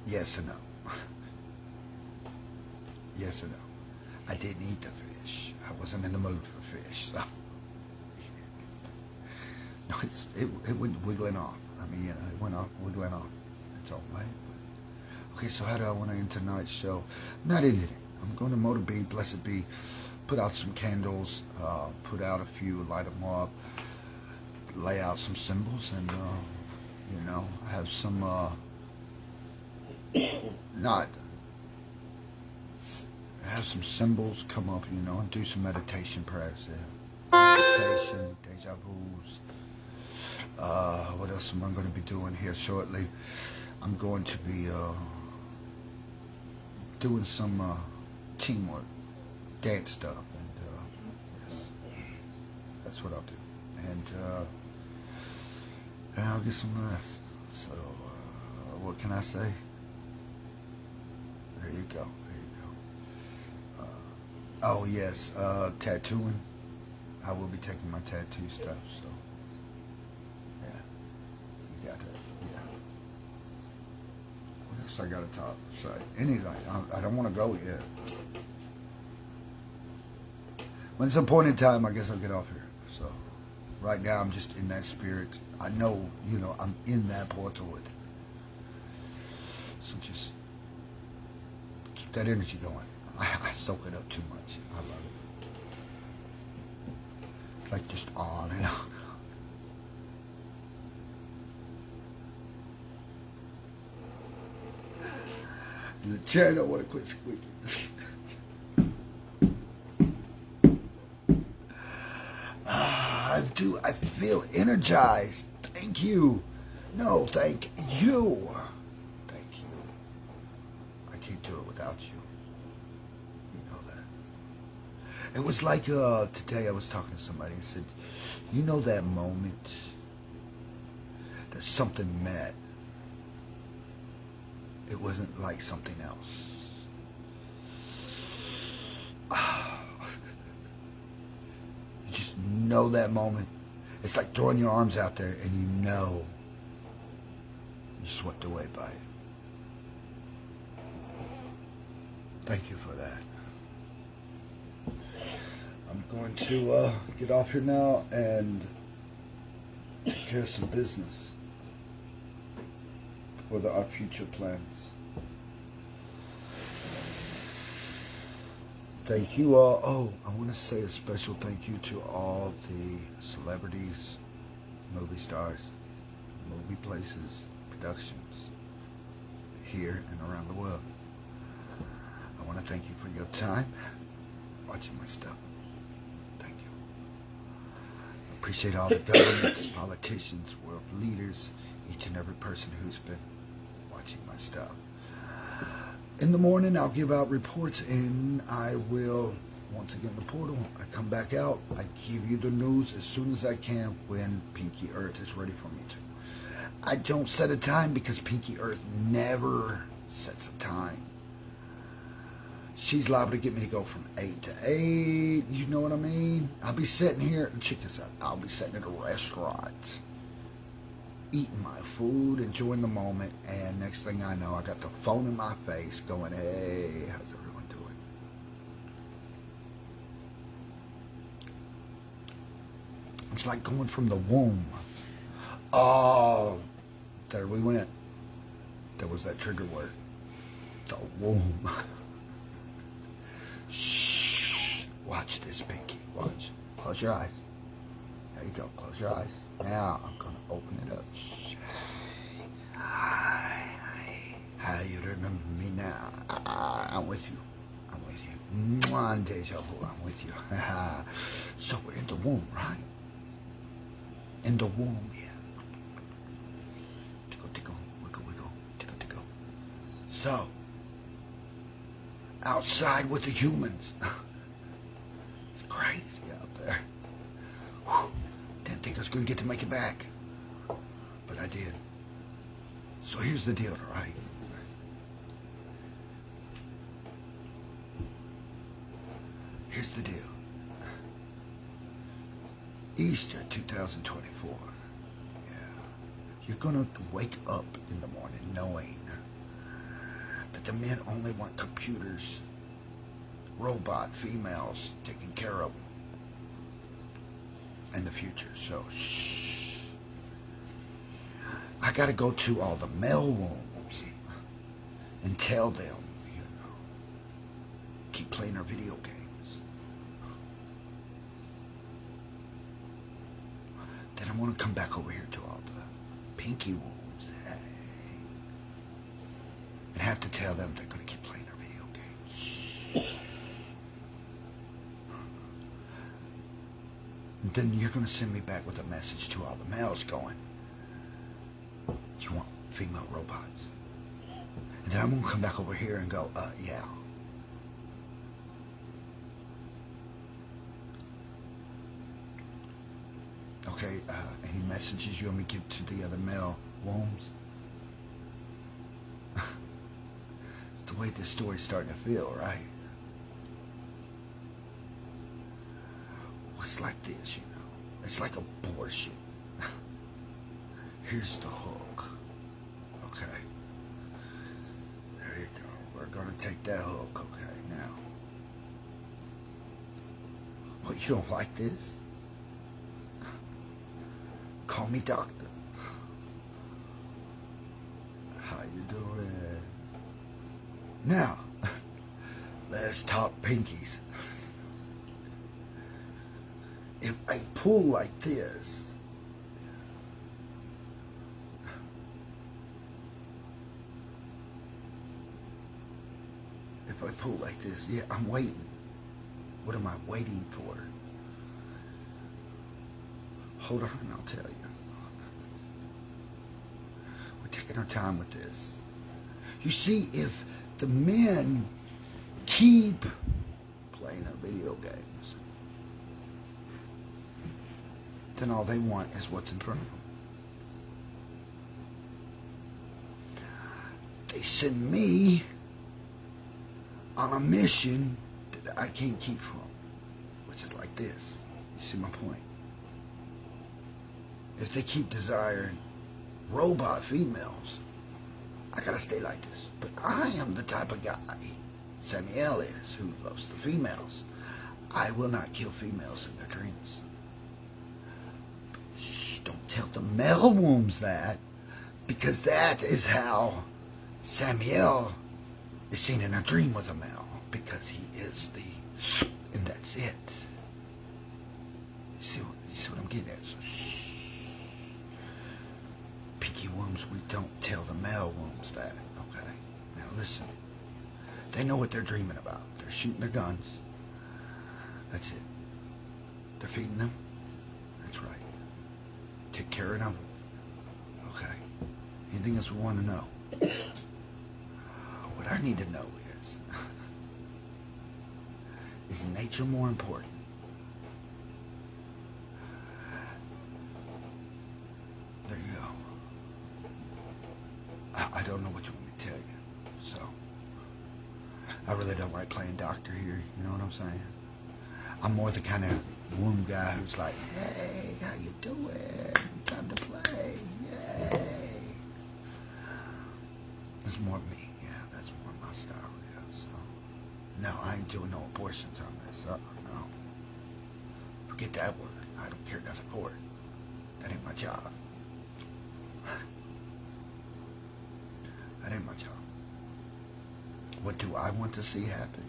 Yes and no. Yes and no. I didn't eat the fish. I wasn't in the mood for fish. So. No, it went wiggling off. I mean, you know, it went off, wiggling off. Its own way. But, okay, so how do I want to end tonight's show? Not ending it. I'm going to Motor B, Blessed Be, put out some candles, put out a few, light them up, lay out some symbols, and, you know, have some, have some symbols come up, you know, and do some meditation prayers there. Meditation, deja vus. What else am I going to be doing here shortly? I'm going to be doing some teamwork, dance stuff, and yes, that's what I'll do. And I'll get some rest. So, what can I say? There you go. There you go. Oh yes, tattooing. I will be taking my tattoo stuff. So yeah, you got that. Yeah. What else I got to talk? Say anything. I don't want to go yet. When it's appointed time, I guess I'll get off here. So right now, I'm just in that spirit. I know, you know, I'm in that portal with it. So just keep that energy going. I soak it up too much. I love it. It's like just on and on. The chair don't want to quit squeaking. I feel energized. Thank you. No, thank you. Thank you. I can't do it without you. You know that. It was like today I was talking to somebody and said, you know that moment that something met. It wasn't like something else. You just know that moment. It's like throwing your arms out there and you know you're swept away by it. Thank you for that. I'm going to get off here now and take care of some business for our future plans. Thank you all. Oh, I want to say a special thank you to all the celebrities, movie stars, movie places, productions here and around the world. I want to thank you for your time watching my stuff. Thank you. I appreciate all the governments, politicians, world leaders, each and every person who's been watching my stuff. In the morning, I'll give out reports, and I will, once again, the portal, I come back out, I give you the news as soon as I can when Pinky Earth is ready for me to. I don't set a time because Pinky Earth never sets a time. She's liable to get me to go from 8 to 8, you know what I mean? I'll be sitting here, check this out, I'll be sitting at a restaurant, eating my food, enjoying the moment, and next thing I know, I got the phone in my face going, hey, how's everyone doing? It's like going from the womb Oh, there we went. There was that trigger word. The womb. Shh. Watch this, Pinky. Watch. Close your eyes. There you go. Close your eyes. Now I'm going to open it up. Shh. Hi. Hi, you remember me now. I'm with you. I'm with you. Mwah, deja vu. I'm with you. So we're in the womb, right? In the womb, yeah. Tickle, tickle, wiggle, wiggle, tickle, tickle. So, outside with the humans. It's crazy out there. Whew. Didn't think I was going to get to make it back. But I did. So here's the deal, right? Here's the deal. Easter 2024. Yeah. You're gonna wake up in the morning knowing that the men only want computers, robot females taking care of them in the future. So, shh. I gotta go to all the male wombs and tell them, you know, keep playing our video games. Then I want to come back over here to all the pinky wombs, hey, and have to tell them they're going to keep playing our video games. And then you're going to send me back with a message to all the males going, you want female robots? And then I'm going to come back over here and go, yeah. Okay, any messages you want me to give to the other male wombs? It's the way this story's starting to feel, right? What's like this, you know? It's like abortion. Here's the hook. Okay. There you go. We're gonna take that hook, okay, now. What, you don't like this? Call me doctor. How you doing? Now, let's talk pinkies. If I pull like this, if I pull like this, yeah, I'm waiting. What am I waiting for? Hold on, I'll tell you. We're taking our time with this. You see, if the men keep playing our video games, then all they want is what's in front of them. They send me on a mission that I can't keep from, which is like this. You see my point? If they keep desiring robot females, I gotta stay like this. But I am the type of guy, Samael is, who loves the females. I will not kill females in their dreams. But shh, don't tell the male wombs that, because that is how Samael is seen in a dream with a male, because he is the, and that's it. You see what I'm getting at? So shh. Pinky wombs, we don't tell the male wombs that, okay? Now listen, they know what they're dreaming about. They're shooting their guns. That's it. They're feeding them. That's right. Take care of them. Okay. Anything else we want to know? What I need to know is nature more important? There you go. I don't know what you want me to tell you, so I really don't like playing doctor here, you know what I'm saying? I'm more the kind of womb guy who's like, hey, how you doing? Time to play, yay. That's more me, yeah, that's more my style, yeah, so. No, I ain't doing no abortions on this, no. Forget that word, I don't care nothing for it. That ain't my job. That ain't my job. What do I want to see happen?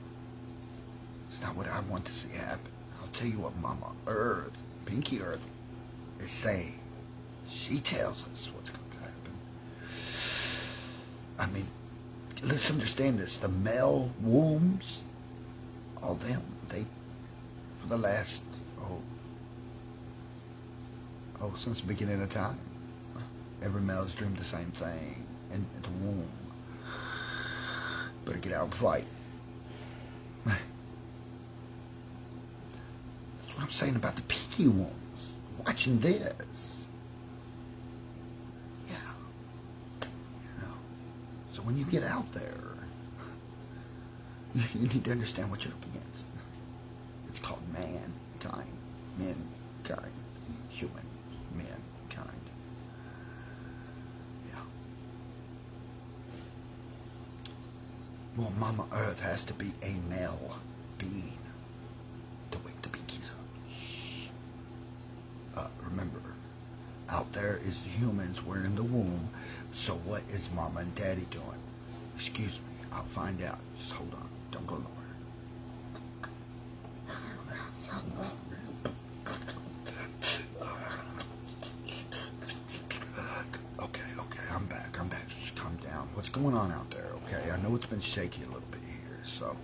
It's not what I want to see happen. I'll tell you what Mama Earth, Pinky Earth, is saying. She tells us what's going to happen. I mean, let's understand this. The male wombs, all them, they, for the last, since the beginning of time, every male's dreamed the same thing in the womb. Better get out and fight. That's what I'm saying about the pinky wombs. Watching this. Yeah. You know. So when you get out there, you need to understand what you're up against. It's called mankind. Mankind. Human. Mankind. Yeah. Well, Mama Earth has to be a male being to wake the pinkies up. Shh. Remember, out there is humans. We're in the womb. So what is Mama and Daddy doing? Excuse me. I'll find out. Just hold on. Don't go nowhere. Okay, I'm back. Just calm down. What's going on out there, okay? I know it's been shaky a little bit here, so,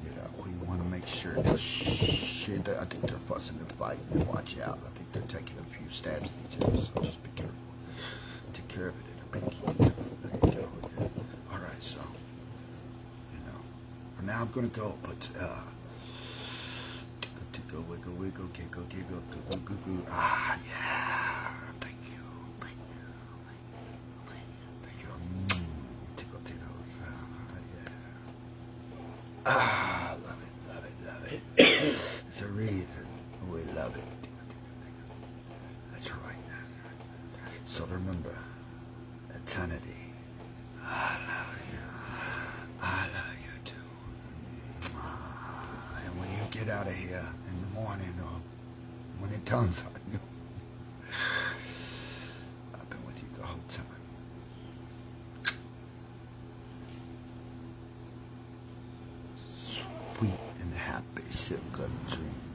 you know, we want to make sure that shit, I think they're fussing and fighting. Watch out. I think they're taking a few stabs at each other, so just be careful. Take care of it in a pinky. There you go. Yeah. All right, so, you know, for now I'm going to go, but, tickle, wiggle, giggle, goo. Ah, yeah. Thank you. Tickle. Yeah. Ah, love it. There's a reason we love it. That's right. So remember, eternity. I love you too. And when you get out of here in the morning or when it dawns on you, I've been with you the whole time. Sweet and happy silken dreams.